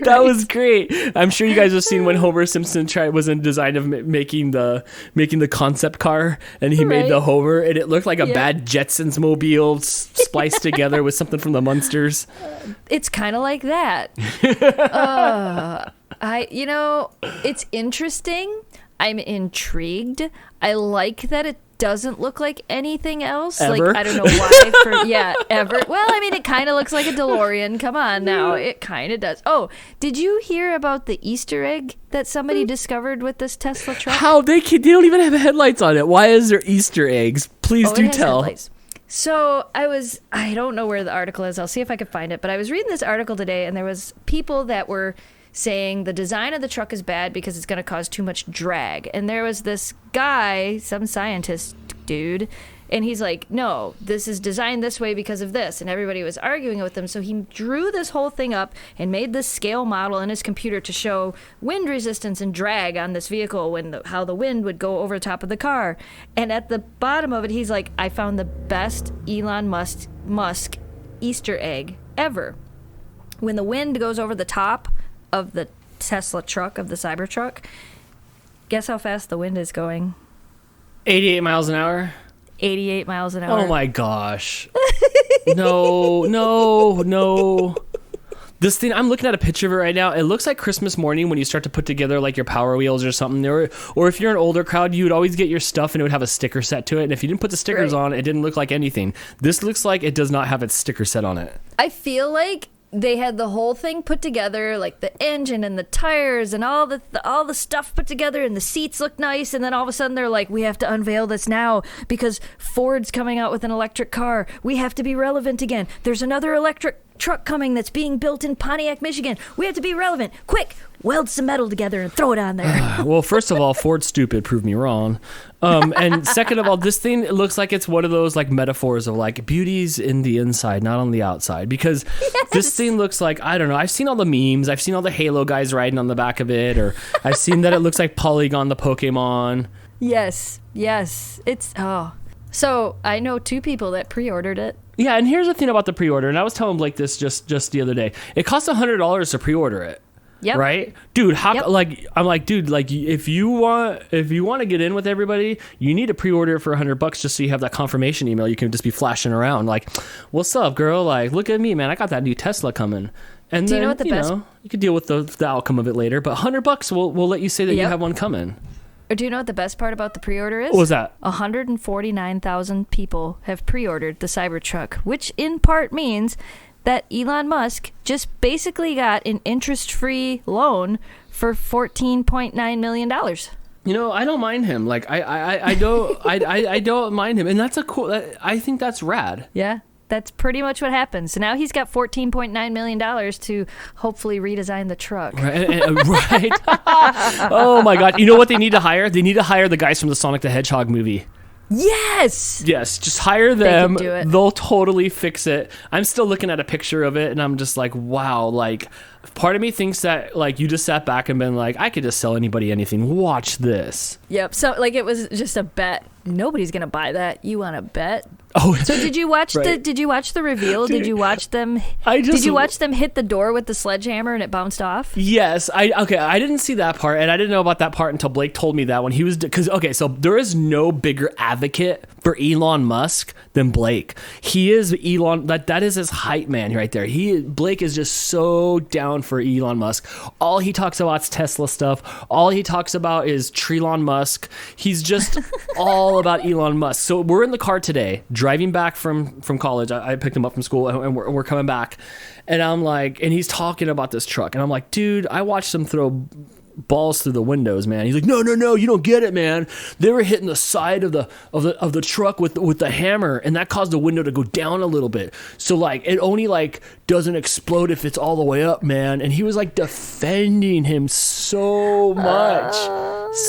That was great. I'm sure you guys have seen when Homer Simpson was in design of making the concept car, and he made the Homer, and it looked like a bad Jetsons mobile spliced together with something from the Munsters. It's kind of like that. It's interesting. I'm intrigued. I like that it doesn't look like anything else. Ever? Like, I don't know why. Ever. Well, I mean, it kind of looks like a DeLorean. Come on now. It kind of does. Oh, did you hear about the Easter egg that somebody discovered with this Tesla truck? How? They don't even have headlights on it. Why is there Easter eggs? Please do tell. Headlights. So I don't know where the article is. I'll see if I can find it. But I was reading this article today, and there was people that were saying the design of the truck is bad because it's going to cause too much drag. And there was this guy, some scientist dude, and he's like, no, this is designed this way because of this. And everybody was arguing with him. So he drew this whole thing up and made this scale model in his computer to show wind resistance and drag on this vehicle, how the wind would go over the top of the car. And at the bottom of it, he's like, I found the best Elon Musk Easter egg ever. When the wind goes over the top of the Tesla truck, of the Cybertruck, guess how fast the wind is going? 88 miles an hour? 88 miles an hour. Oh my gosh. No. This thing, I'm looking at a picture of it right now. It looks like Christmas morning when you start to put together like your Power Wheels or something. Or if you're an older crowd, you would always get your stuff and it would have a sticker set to it. And if you didn't put the stickers on, it didn't look like anything. This looks like it does not have its sticker set on it. I feel like they had the whole thing put together, like the engine and the tires and all the stuff put together, and the seats look nice, and then all of a sudden they're like, we have to unveil this now because Ford's coming out with an electric car. We have to be relevant again. There's another electric truck coming that's being built in Pontiac, Michigan. We have to be relevant. Quick, weld some metal together and throw it on there. Well, first of all, Ford's stupid. Prove me wrong. And second of all, this thing, it looks like it's one of those like metaphors of like beauty's in the inside, not on the outside. Because this thing looks like, I don't know. I've seen all the memes. I've seen all the Halo guys riding on the back of it. Or I've seen that it looks like Polygon the Pokemon. Yes. So I know 2 people that pre-ordered it. Yeah, and here's the thing about the pre-order, and I was telling Blake this just the other day. It costs $100 to pre-order it. Yep. Right, dude. How Yep. like I'm like, dude, like if you want to get in with everybody, you need to pre-order it for $100 just so you have that confirmation email. You can just be flashing around like, "What's up, girl? Like, look at me, man. I got that new Tesla coming." And Do you then know what the best? you could deal with the outcome of it later. But $100 will let you say that you Yep. have one coming. Or do you know what the best part about the pre-order is? What was that? 149,000 people have pre-ordered the Cybertruck, which in part means that Elon Musk just basically got an interest-free loan for $14.9 million. I don't mind him. Like I don't I don't mind him, and that's a cool. I think that's rad. Yeah, that's pretty much what happened. So now he's got $14.9 million to hopefully redesign the truck. Right. Oh my God! You know what they need to hire? They need to hire the guys from the Sonic the Hedgehog movie. Yes. Yes, just hire them. They can do it. They'll totally fix it. I'm still looking at a picture of it, and I'm just like, wow. Like, part of me thinks that like you just sat back and been like, I could just sell anybody anything. Watch this. Yep. So like it was just a bet. Nobody's gonna buy that. You want to bet? Oh, so did you watch right. Did you watch the reveal? Dude, did you watch them? Did you watch them hit the door with the sledgehammer and it bounced off? Yes, I didn't see that part, and I didn't know about that part until Blake told me that when he was so there is no bigger advocate for Elon Musk than Blake. He is Elon, that is his hype man right there. Blake is just so down for Elon Musk. All he talks about is Tesla stuff. All he talks about is Treelon Musk. He's just all about Elon Musk. So we're in the car today, driving back from college. I picked him up from school, and we're coming back. And I'm like, and he's talking about this truck. And I'm like, dude, I watched him throw balls through the windows, man. He's like, no, you don't get it, man. They were hitting the side of the truck with the hammer, and that caused the window to go down a little bit. So like, it only like doesn't explode if it's all the way up, man. And he was like defending him so much,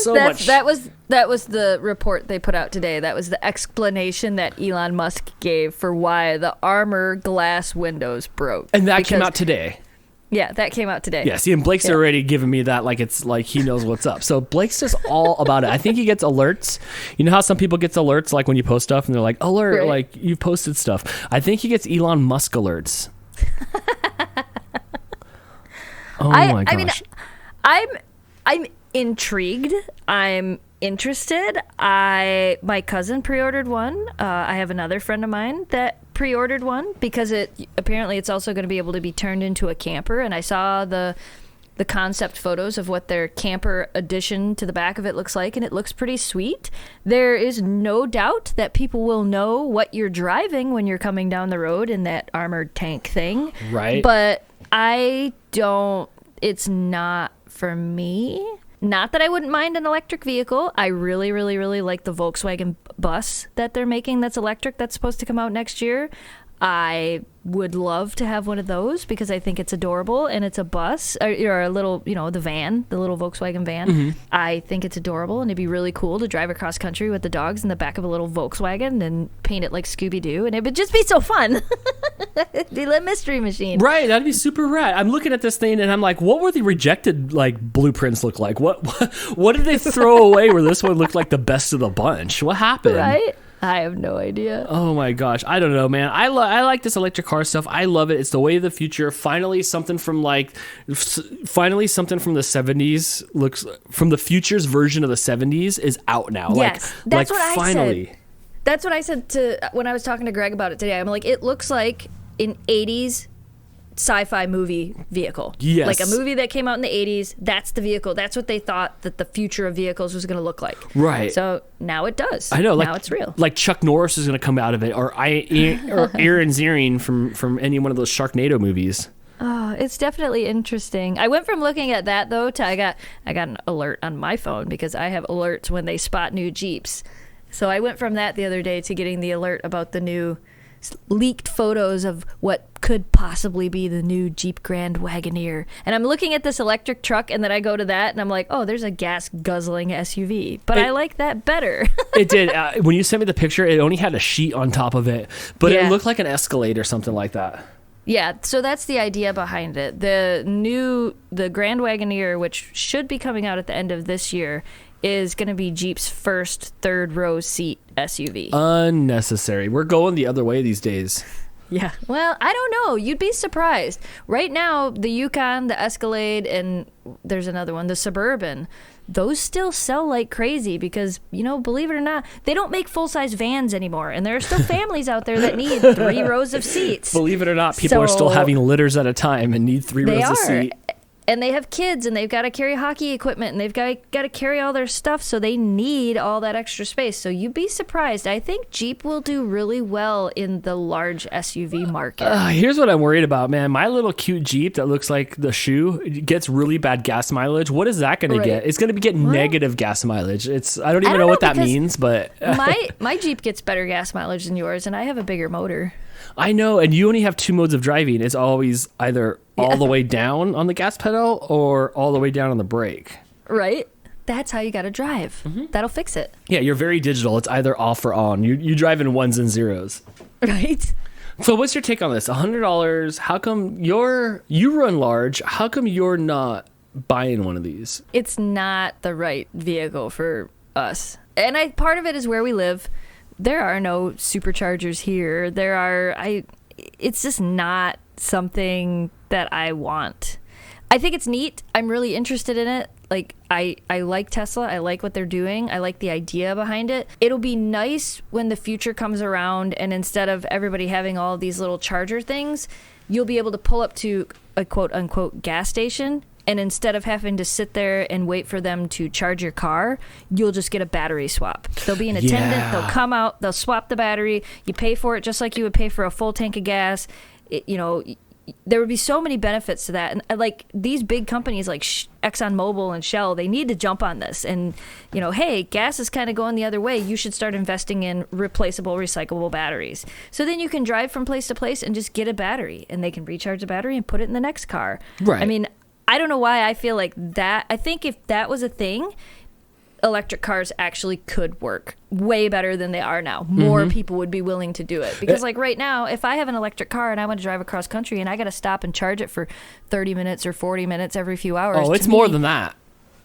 much. That was the report they put out today. That was the explanation that Elon Musk gave for why the armor glass windows broke. And that came out today. Yeah, that came out today. Yeah, see, and Blake's already given me that like it's like he knows what's up. So Blake's just all about it. I think he gets alerts. You know how some people gets alerts like when you post stuff and they're like, alert, right. like you've posted stuff. I think he gets Elon Musk alerts. My gosh. I mean, I'm intrigued. I'm interested. My cousin pre-ordered one. I have another friend of mine that pre-ordered one because it's also going to be able to be turned into a camper. And I saw the concept photos of what their camper addition to the back of it looks like, and it looks pretty sweet. There is no doubt that people will know what you're driving when you're coming down the road in that armored tank thing. Right. But it's not for me. Not that I wouldn't mind an electric vehicle. I really, really, really like the Volkswagen bus that they're making that's electric that's supposed to come out next year. I would love to have one of those because I think it's adorable, and it's a bus or a little, the van, the little Volkswagen van. Mm-hmm. I think it's adorable, and it'd be really cool to drive across country with the dogs in the back of a little Volkswagen and paint it like Scooby-Doo, and it would just be so fun. The mystery machine. Right, that'd be super rad. I'm looking at this thing and I'm like, what were the rejected like blueprints look like? What did they throw away where this one looked like the best of the bunch? What happened? Right? I have no idea. Oh my gosh, I don't know, man. I like this electric car stuff. I love it. It's the way of the future. Finally, something from the 70s looks from the future's version of the 70s is out now. Yes, that's what finally. I said. That's what I said when I was talking to Greg about it today. I'm like, it looks like an 80s sci-fi movie vehicle. Yes. Like a movie that came out in the 80s. That's the vehicle. That's what they thought that the future of vehicles was going to look like. Right. So now it does. I know. Now it's real. Like Chuck Norris is going to come out of it, or Aaron Ziering from any one of those Sharknado movies. Oh, it's definitely interesting. I went from looking at that though to I got an alert on my phone because I have alerts when they spot new Jeeps. So I went from that the other day to getting the alert about the new leaked photos of what could possibly be the new Jeep Grand Wagoneer. And I'm looking at this electric truck, and then I go to that, and I'm like, oh, there's a gas-guzzling SUV. But I like that better. It did. When you sent me the picture, it only had a sheet on top of it. But it looked like an Escalade or something like that. Yeah, so that's the idea behind it. The Grand Wagoneer, which should be coming out at the end of this year, is going to be Jeep's first third row seat SUV. Unnecessary. We're going the other way these days. Yeah. Well, I don't know. You'd be surprised. Right now, the Yukon, the Escalade, and there's another one, the Suburban, those still sell like crazy because, believe it or not, they don't make full-size vans anymore. And there are still families out there that need 3 rows of seats. Believe it or not, people are still having litters at a time and need 3 rows of seats. And they have kids, and they've got to carry hockey equipment, and they've got to carry all their stuff, so they need all that extra space. So you'd be surprised. I think Jeep will do really well in the large SUV market. Here's what I'm worried about, man. My little cute Jeep that looks like the shoe gets really bad gas mileage. What is that going to get? It's going to get negative gas mileage. I don't even know what that means, but my Jeep gets better gas mileage than yours, and I have a bigger motor. I know, and you only have 2 modes of driving. It's always either all the way down on the gas pedal or all the way down on the brake. Right? That's how you got to drive. Mm-hmm. That'll fix it. Yeah, you're very digital. It's either off or on. You drive in ones and zeros. Right? So what's your take on this? $100. How come you run large? How come you're not buying one of these? It's not the right vehicle for us. And part of it is where we live. There are no Superchargers here. It's just not something that I want. I think it's neat. I'm really interested in it. Like, I like Tesla. I like what they're doing. I like the idea behind it. It'll be nice when the future comes around and instead of everybody having all these little charger things, you'll be able to pull up to a quote unquote gas station. And instead of having to sit there and wait for them to charge your car, you'll just get a battery swap. There'll be an attendant. Yeah. They'll come out. They'll swap the battery. You pay for it just like you would pay for a full tank of gas. There would be so many benefits to that. And like these big companies like ExxonMobil and Shell, they need to jump on this. And, hey, gas is kind of going the other way. You should start investing in replaceable, recyclable batteries. So then you can drive from place to place and just get a battery. And they can recharge the battery and put it in the next car. Right. I mean, I don't know why I feel like that. I think if that was a thing, electric cars actually could work way better than they are now. More people would be willing to do it. Because like right now, if I have an electric car and I want to drive across country and I got to stop and charge it for 30 minutes or 40 minutes every few hours. Oh, it's more than that.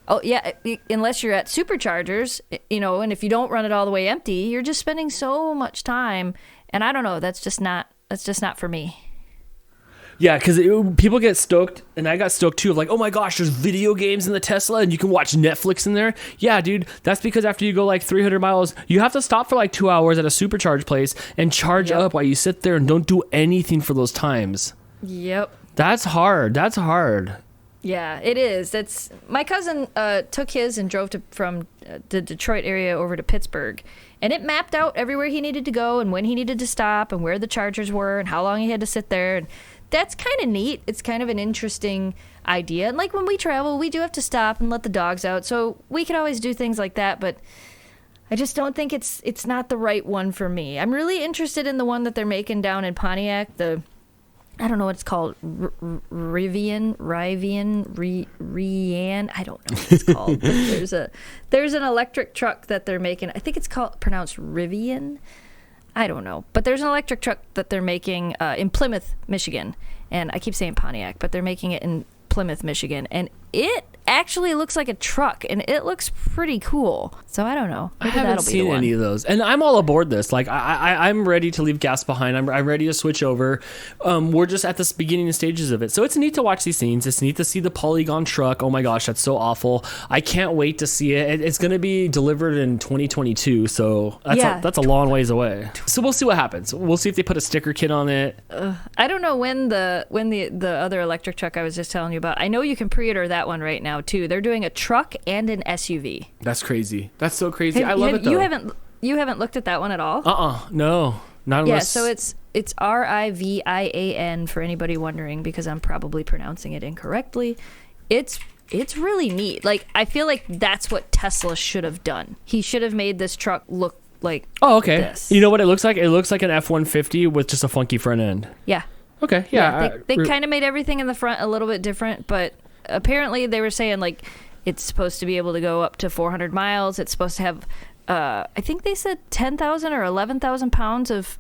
Oh, yeah. Unless you're at Superchargers, and if you don't run it all the way empty, you're just spending so much time. And I don't know. That's just not for me. Yeah, because people get stoked, and I got stoked too, of like, oh my gosh, there's video games in the Tesla, and you can watch Netflix in there. Yeah, dude, that's because after you go like 300 miles, you have to stop for like 2 hours at a supercharge place and charge up while you sit there and don't do anything for those times. Yep. That's hard. Yeah, it is. My cousin took his and drove from the Detroit area over to Pittsburgh, and it mapped out everywhere he needed to go and when he needed to stop and where the chargers were and how long he had to sit there. And that's kind of neat. It's kind of an interesting idea. And like when we travel, we do have to stop and let the dogs out. So we can always do things like that, but I just don't think it's not the right one for me. I'm really interested in the one that they're making down in Pontiac, I don't know what it's called, Rivian, I don't know what it's called. But there's an electric truck that they're making. I think it's pronounced Rivian. I don't know. But there's an electric truck that they're making in Plymouth, Michigan. And I keep saying Pontiac, but they're making it in Plymouth, Michigan. And it actually looks like a truck, and it looks pretty cool. So I don't know. Maybe I haven't seen any of those, and I'm all aboard this. Like I'm ready to leave gas behind. I'm ready to switch over. We're just at the beginning stages of it, so it's neat to watch these scenes. It's neat to see the Polygon truck. Oh my gosh, that's so awful. I can't wait to see it. It's going to be delivered in 2022, so that's a long ways away. So we'll see what happens. We'll see if they put a sticker kit on it. I don't know when the other electric truck I was just telling you about. I know you can pre-order that one right now too. They're doing a truck and an SUV. That's crazy. That's so crazy. I love it though. You haven't looked at that one at all? No. Not unless... Yeah, so it's Rivian for anybody wondering, because I'm probably pronouncing it incorrectly. It's really neat. Like, I feel like that's what Tesla should have done. He should have made this truck look like this. You know what it looks like? It looks like an F-150 with just a funky front end. Yeah. Okay, yeah. They kind of made everything in the front a little bit different, but apparently they were saying, like, it's supposed to be able to go up to 400 miles. It's supposed to have, I think they said 10,000 or 11,000 pounds of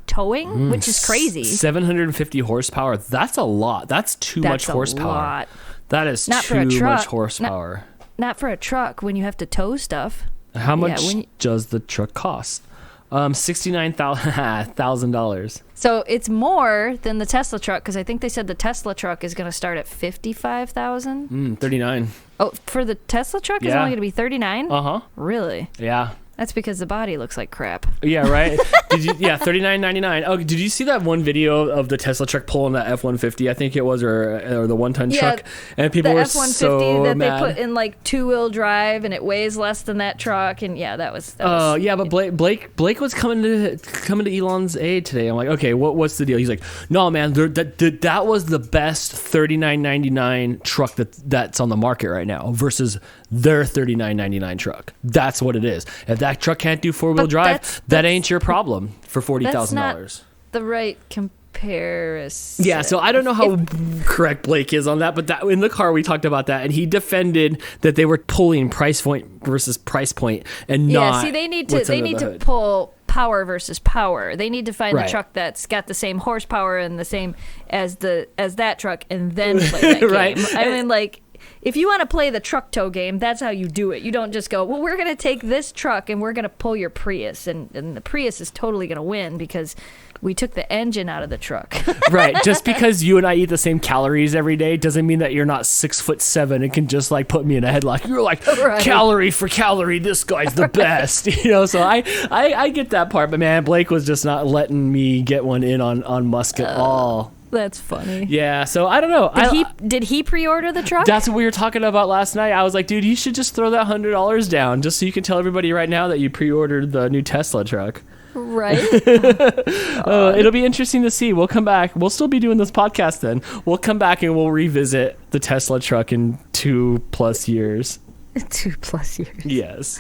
towing, which is crazy. 750 horsepower. That's a lot. That's too much horsepower. Lot. That is too much horsepower. Not for a truck when you have to tow stuff. How much does the truck cost? $69,000. So it's more than the Tesla truck, because I think they said the Tesla truck is going to start at 55,000. 39. Oh, for the Tesla truck is Yeah. only going to be 39? Uh-huh. Really? Yeah. That's because the body looks like crap. Yeah, right. Yeah, $39.99. Oh, did you see that one video of the Tesla truck pulling that F-150? I think it was, or the one-ton truck, and people the were F-150 so that mad. they put in like two-wheel drive, and it weighs less than that truck, and yeah, that was. Yeah, but Blake was coming to Elon's aid today. I'm like, okay, what's the deal? He's like, no, man, that was the best $39.99 truck that's on the market right now versus their $39.99 truck. That's what it is. If that truck can't do four-wheel drive, that ain't your problem for $40,000. That's not the right comparison. Yeah, so I don't know how correct Blake is on that, but that in the car we talked about that, and he defended that they were pulling price point versus price point, and not. Yeah, see, they need to pull power versus power. They need to find the truck that's got the same horsepower and the same as that truck, and then play that game. Right. I mean, like, if you want to play the truck tow game, that's how you do it. You don't just go, well, we're going to take this truck and we're going to pull your Prius, and the Prius is totally going to win because we took the engine out of the truck. Right. Just because you and I eat the same calories every day doesn't mean that you're not 6'7" and can just like put me in a headlock. You're like, calorie for calorie, this guy's the best. So I get that part, but man, Blake was just not letting me get one in on Musk at all. That's funny. Yeah, so I don't know. Did he pre-order the truck? That's what we were talking about last night. I was like, dude, you should just throw that $100 down just so you can tell everybody right now that you pre-ordered the new Tesla truck. Right. It'll be interesting to see. We'll come back. We'll still be doing this podcast then. We'll come back and we'll revisit the Tesla truck in 2+ years. 2+ years. Yes.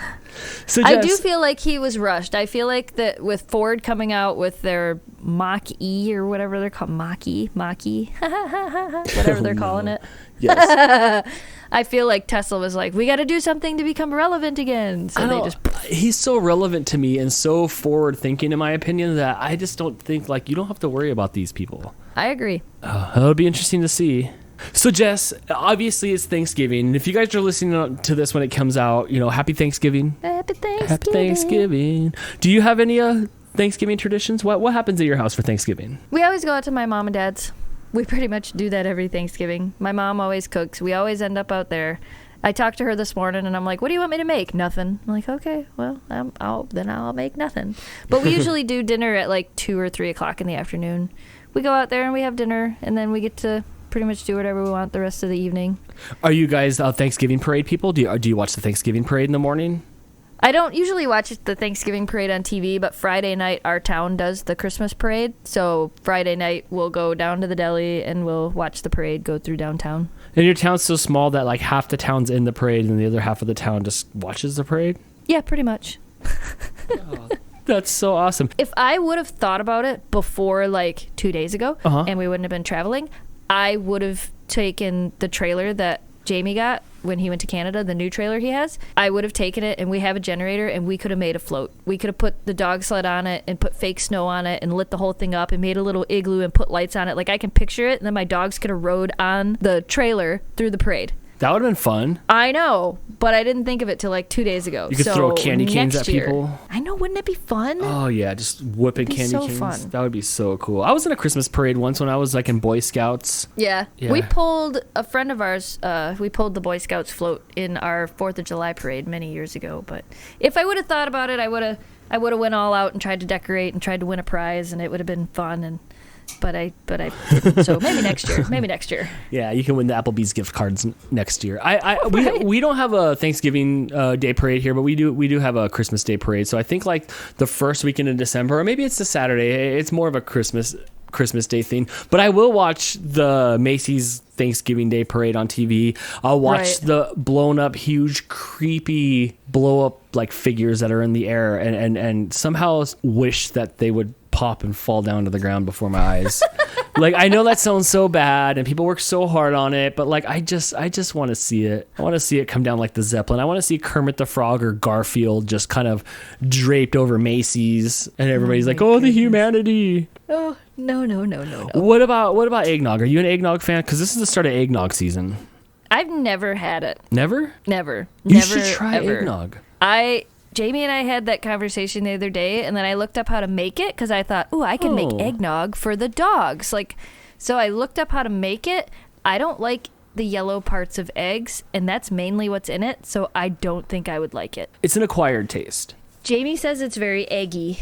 So I do feel like he was rushed. I feel like that with Ford coming out with their Mach-E or whatever they're called, Mach-E, whatever they're calling it. Yes. I feel like Tesla was like, we got to do something to become relevant again. So he's so relevant to me and so forward thinking, in my opinion, that I just don't think like you don't have to worry about these people. I agree. It'll be interesting to see. So Jess, obviously it's Thanksgiving. And if you guys are listening to this when it comes out, happy Thanksgiving. Happy Thanksgiving. Happy Thanksgiving. Do you have any Thanksgiving traditions? What happens at your house for Thanksgiving? We always go out to my mom and dad's. We pretty much do that every Thanksgiving. My mom always cooks. We always end up out there. I talked to her this morning, and I'm like, what do you want me to make? Nothing. I'm like, okay, well, I'll make nothing. But we usually do dinner at like 2 or 3 o'clock in the afternoon. We go out there, and we have dinner, and then we get to pretty much do whatever we want the rest of the evening. Are you guys Thanksgiving parade people? Do you watch the Thanksgiving parade in the morning? I don't usually watch the Thanksgiving parade on TV, but Friday night our town does the Christmas parade. So Friday night we'll go down to the deli and we'll watch the parade go through downtown. And your town's so small that like half the town's in the parade and the other half of the town just watches the parade? Yeah, pretty much. Oh, that's so awesome. If I would have thought about it before like 2 days ago and we wouldn't have been traveling, I would have taken the trailer that Jamie got when he went to Canada, the new trailer he has. I would have taken it, and we have a generator, and we could have made a float. We could have put the dog sled on it and put fake snow on it and lit the whole thing up and made a little igloo and put lights on it. Like, I can picture it, and then my dogs could have rode on the trailer through the parade. That would have been fun. I know, but I didn't think of it till like 2 days ago. You could throw candy canes at people. I know, wouldn't it be fun? Oh yeah, just whipping candy canes. Fun. That would be so cool. I was in a Christmas parade once when I was like in Boy Scouts. Yeah. We pulled a friend of ours. We pulled the Boy Scouts float in our 4th of July parade many years ago. But if I would have thought about it, I would have went all out and tried to decorate and tried to win a prize, and it would have been fun. But I didn't. So maybe next year. Yeah, you can win the Applebee's gift cards next year. We don't have a Thanksgiving Day parade here, but we do have a Christmas Day parade. So I think like the first weekend in December, or maybe it's the Saturday. It's more of a Christmas Day thing. But I will watch the Macy's Thanksgiving Day parade on TV. I'll watch the blown up, huge, creepy blow up like figures that are in the air, and somehow wish that they would pop and fall down to the ground before my eyes. Like, I know that sounds so bad and people work so hard on it, but like I just want to see it. I want to see it come down like the Zeppelin. I want to see Kermit the Frog or Garfield just kind of draped over Macy's, and everybody's like, "Oh, the humanity." Oh, no. What about eggnog? Are you an eggnog fan? Because this is the start of eggnog season. I've never had it. Never? Never. You should try eggnog. Jamie and I had that conversation the other day, and then I looked up how to make it because I thought, ooh, I can make eggnog for the dogs. Like, so I looked up how to make it. I don't like the yellow parts of eggs, and that's mainly what's in it, so I don't think I would like it. It's an acquired taste. Jamie says it's very eggy.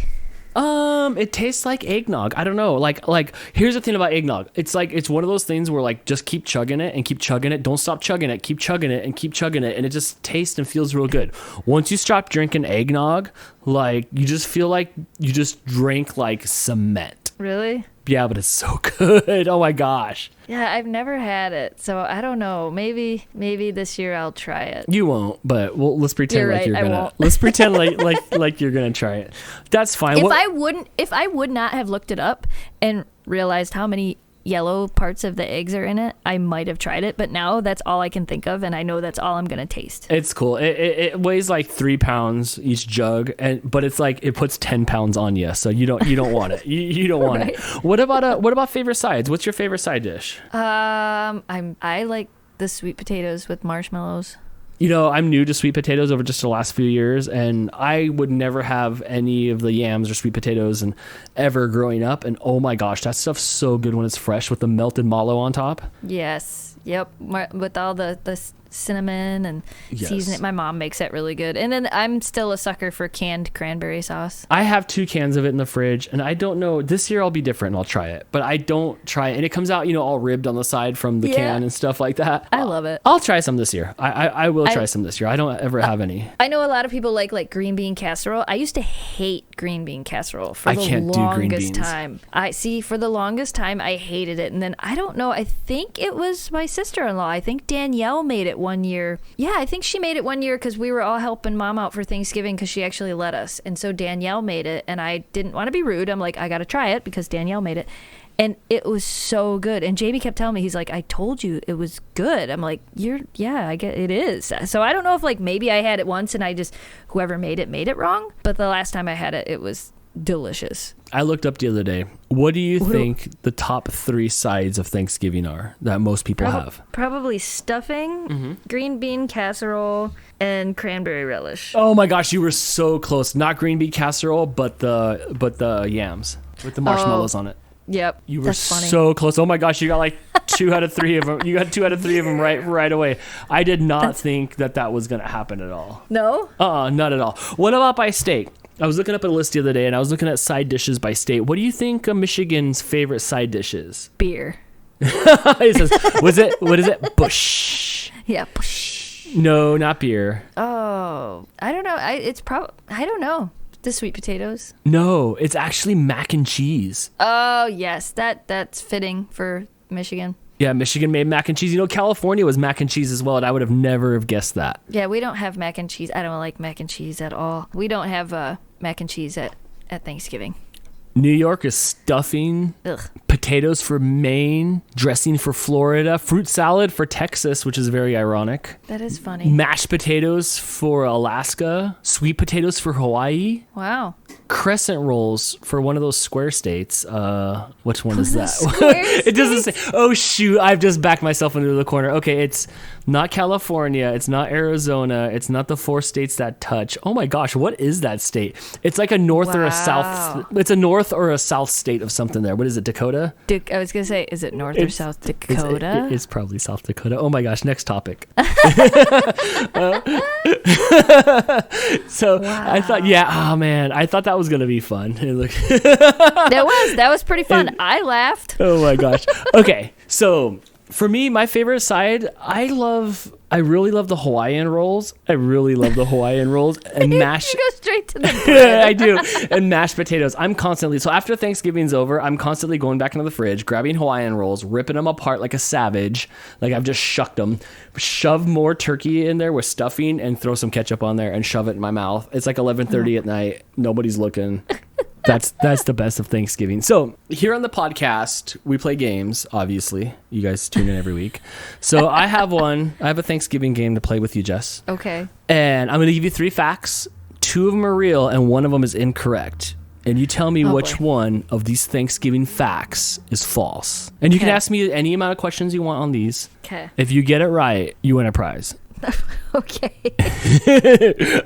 It tastes like eggnog. I don't know. Like here's the thing about eggnog. It's like it's one of those things where like just keep chugging it and keep chugging it. Don't stop chugging it. Keep chugging it and keep chugging it, and it just tastes and feels real good. Once you stop drinking eggnog, like you just feel like you just drank like cement. Really? Yeah, but it's so good. Oh my gosh. Yeah, I've never had it, so I don't know. Maybe this year I'll try it. You won't, but let's pretend You're like right, you're I gonna. won't. Let's pretend like you're gonna try it. That's fine. If I would not have looked it up and realized how many yellow parts of the eggs are in it, I might have tried it, but now that's all I can think of, and I know that's all I'm gonna taste. It's cool. It weighs like 3 pounds each jug, but it's like it puts 10 pounds on you, so you don't want it. You don't want Right. it. What about favorite sides? What's your favorite side dish? I like the sweet potatoes with marshmallows. You know, I'm new to sweet potatoes over just the last few years, and I would never have any of the yams or sweet potatoes and ever growing up. And oh my gosh, that stuff's so good when it's fresh with the melted mallow on top. Yes. Yep. With all the cinnamon and Yes. season it. My mom makes it really good. And then I'm still a sucker for canned cranberry sauce. I have 2 cans of it in the fridge, and I don't know. This year I'll be different and I'll try it, but I don't try it. And it comes out, all ribbed on the side from the can and stuff like that. I love it. I'll try some this year. I will try some this year. I don't ever have any. I know a lot of people like green bean casserole. I used to hate green bean casserole for I the can't do green longest beans. time. For the longest time I hated it. And then I don't know, I think it was my sister-in-law. I think Danielle made it one year. Yeah, I think she made it one year because we were all helping mom out for Thanksgiving because she actually let us. And so Danielle made it, and I didn't want to be rude. I'm like, I got to try it because Danielle made it. And it was so good. And Jamie kept telling me, he's like, I told you it was good. I'm like, I get it is. So I don't know if maybe I had it once and whoever made it wrong. But the last time I had it, it was delicious. I looked up the other day. What do you think the top 3 sides of Thanksgiving are that most people have? Probably stuffing, green bean casserole, and cranberry relish. Oh my gosh, you were so close. Not green bean casserole, but the yams with the marshmallows on it. Yep. You were that's funny. so close. Oh my gosh, you got like 2 out of 3 of them. You got 2 out of 3 of them right away. I did not think that was going to happen at all. No? Not at all. What about by state? I was looking up a list the other day, and I was looking at side dishes by state. What do you think Michigan's favorite side dish is? Beer. It says, what is it? Bush. Yeah, bush. No, not beer. Oh, I don't know. I don't know. The sweet potatoes. No, it's actually mac and cheese. Oh, yes. That's fitting for Michigan. Yeah, Michigan made mac and cheese. California was mac and cheese as well, and I would have never have guessed that. Yeah, we don't have mac and cheese. I don't like mac and cheese at all. We don't have mac and cheese at Thanksgiving. New York is stuffing, potatoes for Maine, dressing for Florida, fruit salad for Texas, which is very ironic. That is funny. Mashed potatoes for Alaska, sweet potatoes for Hawaii. Wow. Crescent rolls for one of those square states. Which one is that? It doesn't say. Oh shoot! I've just backed myself into the corner. Okay, it's not California. It's not Arizona. It's not the 4 states that touch. Oh my gosh, what is that state? It's like a north or a south. It's a north or a south state of something there. What is it? Dakota? I was gonna say, is it North or South Dakota? It's probably South Dakota. Oh my gosh! Next topic. So wow. I thought, oh man, I thought that was gonna be fun. That was pretty fun. I laughed. Oh my gosh. Okay, so for me, my favorite side, I really love the Hawaiian rolls. And mashed. You go straight to the bread. I do. And mashed potatoes. So after Thanksgiving's over, I'm constantly going back into the fridge, grabbing Hawaiian rolls, ripping them apart like a savage. Like I've just shucked them. Shove more turkey in there with stuffing and throw some ketchup on there and shove it in my mouth. It's like 11:30 at night. Nobody's looking. That's the best of Thanksgiving. So here on the podcast, we play games, obviously. You guys tune in every week. So I have a Thanksgiving game to play with you, Jess. Okay. And I'm going to give you 3 facts. 2 of them are real and 1 of them is incorrect. And you tell me which one of these Thanksgiving facts is false. And you can ask me any amount of questions you want on these. Okay. If you get it right, you win a prize. Okay.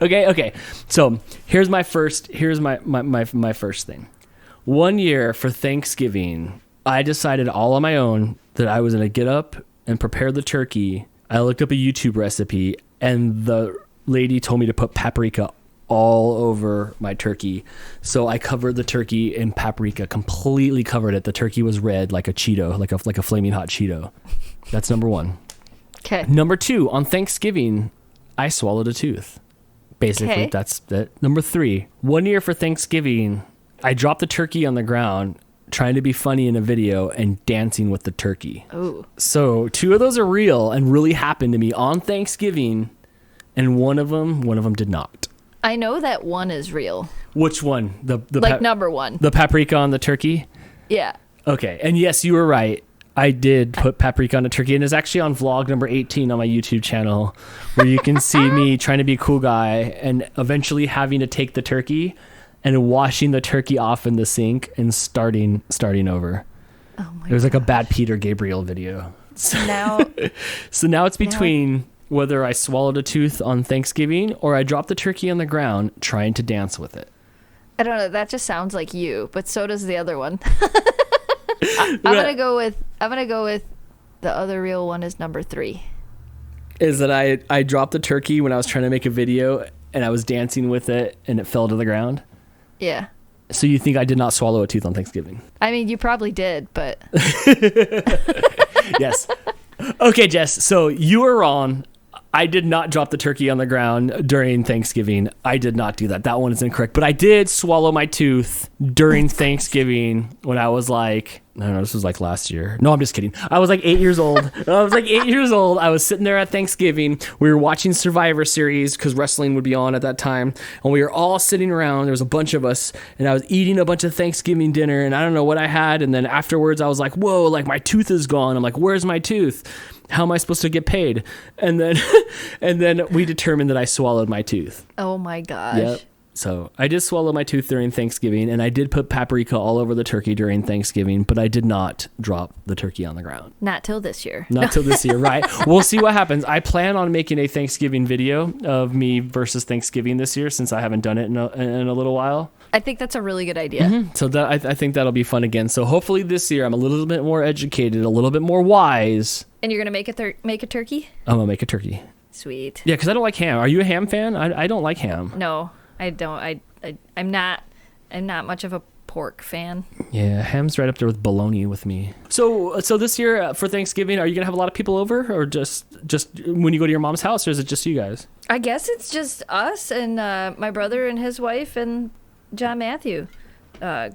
Okay. So here's my first thing. One year for Thanksgiving, I decided all on my own that I was going to get up and prepare the turkey. I looked up a YouTube recipe, and the lady told me to put paprika all over my turkey. So I covered the turkey in paprika, completely covered it. The turkey was red like a Cheeto, like a flaming hot Cheeto. That's number one. Okay. Number two, on Thanksgiving, I swallowed a tooth. Basically, Okay. That's it. Number three, one year for Thanksgiving, I dropped the turkey on the ground, trying to be funny in a video and dancing with the turkey. Ooh. So two of those are real and really happened to me on Thanksgiving, and one of them did not. I know that one is real. Which one? The number one. The paprika on the turkey? Yeah. Okay. And yes, you were right. I did put paprika on a turkey, and it's actually on vlog number 18 on my YouTube channel, where you can see me trying to be a cool guy and eventually having to take the turkey and washing the turkey off in the sink and starting over. Oh my It was like a bad Peter Gabriel video. Now, So now it's between whether I swallowed a tooth on Thanksgiving or I dropped the turkey on the ground trying to dance with it. I don't know. That just sounds like you, but so does the other one. I'm gonna go with the other real one is number 3. Is that I dropped the turkey when I was trying to make a video and I was dancing with it and it fell to the ground. Yeah. So you think I did not swallow a tooth on Thanksgiving? I mean, you probably did, but Yes. Okay, Jess. So you were wrong. I did not drop the turkey on the ground during Thanksgiving. I did not do that. That one is incorrect. But I did swallow my tooth during Thanksgiving when I was like, I don't know, this was like last year. No, I'm just kidding. I was like 8 years old. I was sitting there at Thanksgiving. We were watching Survivor Series because wrestling would be on at that time. And we were all sitting around. There was a bunch of us. And I was eating a bunch of Thanksgiving dinner. And I don't know what I had. And then afterwards, I was like, whoa, like my tooth is gone. I'm like, where's my tooth? How am I supposed to get paid? And then we determined that I swallowed my tooth. oh my gosh. Yep. So I did swallow my tooth during Thanksgiving, and I did put paprika all over the turkey during Thanksgiving, but I did not drop the turkey on the ground. Not till this year. Not till this year, right? We'll see what happens. I plan on making a Thanksgiving video of me versus Thanksgiving this year, since I haven't done it in a little while. I think that's a really good idea. So that I think that'll be fun again. So hopefully this year I'm a little bit more educated, a little bit more wise. And you're gonna make a turkey? I'm gonna make a turkey. Sweet. Yeah, because I don't like ham. Are you a ham fan? I don't like ham. No, I don't. I'm not much of a pork fan. Yeah, ham's right up there with bologna with me. So this year for Thanksgiving, are you gonna have a lot of people over, or just when you go to your mom's house, or is it just you guys? I guess it's just us and my brother and his wife and John Matthew.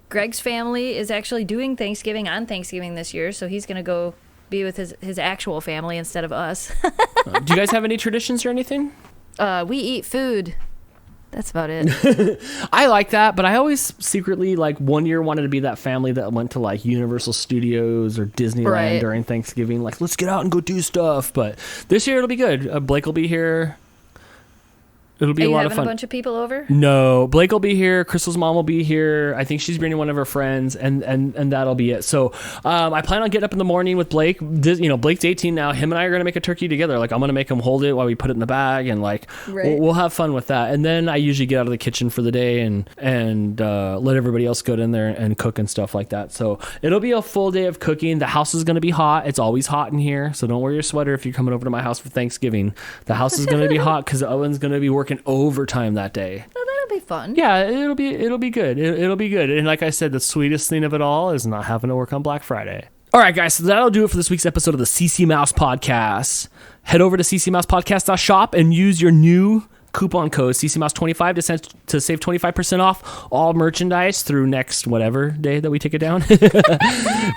Greg's family is actually doing Thanksgiving on Thanksgiving this year, so he's gonna go be with his actual family instead of us. Do you guys have any traditions or anything? We eat food. That's about it. I like that, but I always secretly, like, one year wanted to be that family that went to like Universal Studios or Disneyland Right. during Thanksgiving. Like, let's get out and go do stuff. But this year it'll be good. Blake will be here. It'll be Are a you lot of having fun. a bunch of people over? No, Blake will be here. Crystal's mom will be here. I think she's bringing one of her friends, and that'll be it. So I plan on getting up in the morning with Blake. Blake's 18 now. Him and I are gonna make a turkey together. Like, I'm gonna make him hold it while we put it in the bag, and like Right. we'll have fun with that. And then I usually get out of the kitchen for the day and let everybody else go in there and cook and stuff like that. So it'll be a full day of cooking. The house is gonna be hot. It's always hot in here, so don't wear your sweater if you're coming over to my house for Thanksgiving. The house is gonna be hot because Owen's gonna be working overtime that day. Oh, that'll be fun. Yeah, it'll be good. It'll be good. And like I said, the sweetest thing of it all is not having to work on Black Friday. All right, guys, so that'll do it for this week's episode of the CC Mouse Podcast. Head over to ccmousepodcast.shop and use your new coupon code CCMouse25 to save 25% off all merchandise through next whatever day that we take it down.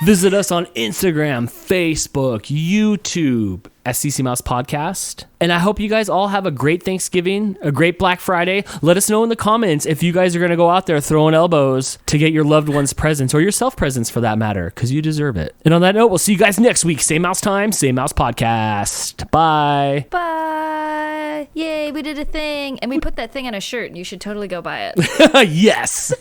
Visit us on Instagram, Facebook, YouTube at CC Mouse Podcast. And I hope you guys all have a great Thanksgiving, a great Black Friday. Let us know in the comments if you guys are going to go out there throwing elbows to get your loved ones presents, or yourself presents for that matter, because you deserve it. And on that note, we'll see you guys next week. Same mouse time, same mouse podcast. Bye. Bye. Yay, we did a thing. And we put that thing on a shirt, and you should totally go buy it. Yes.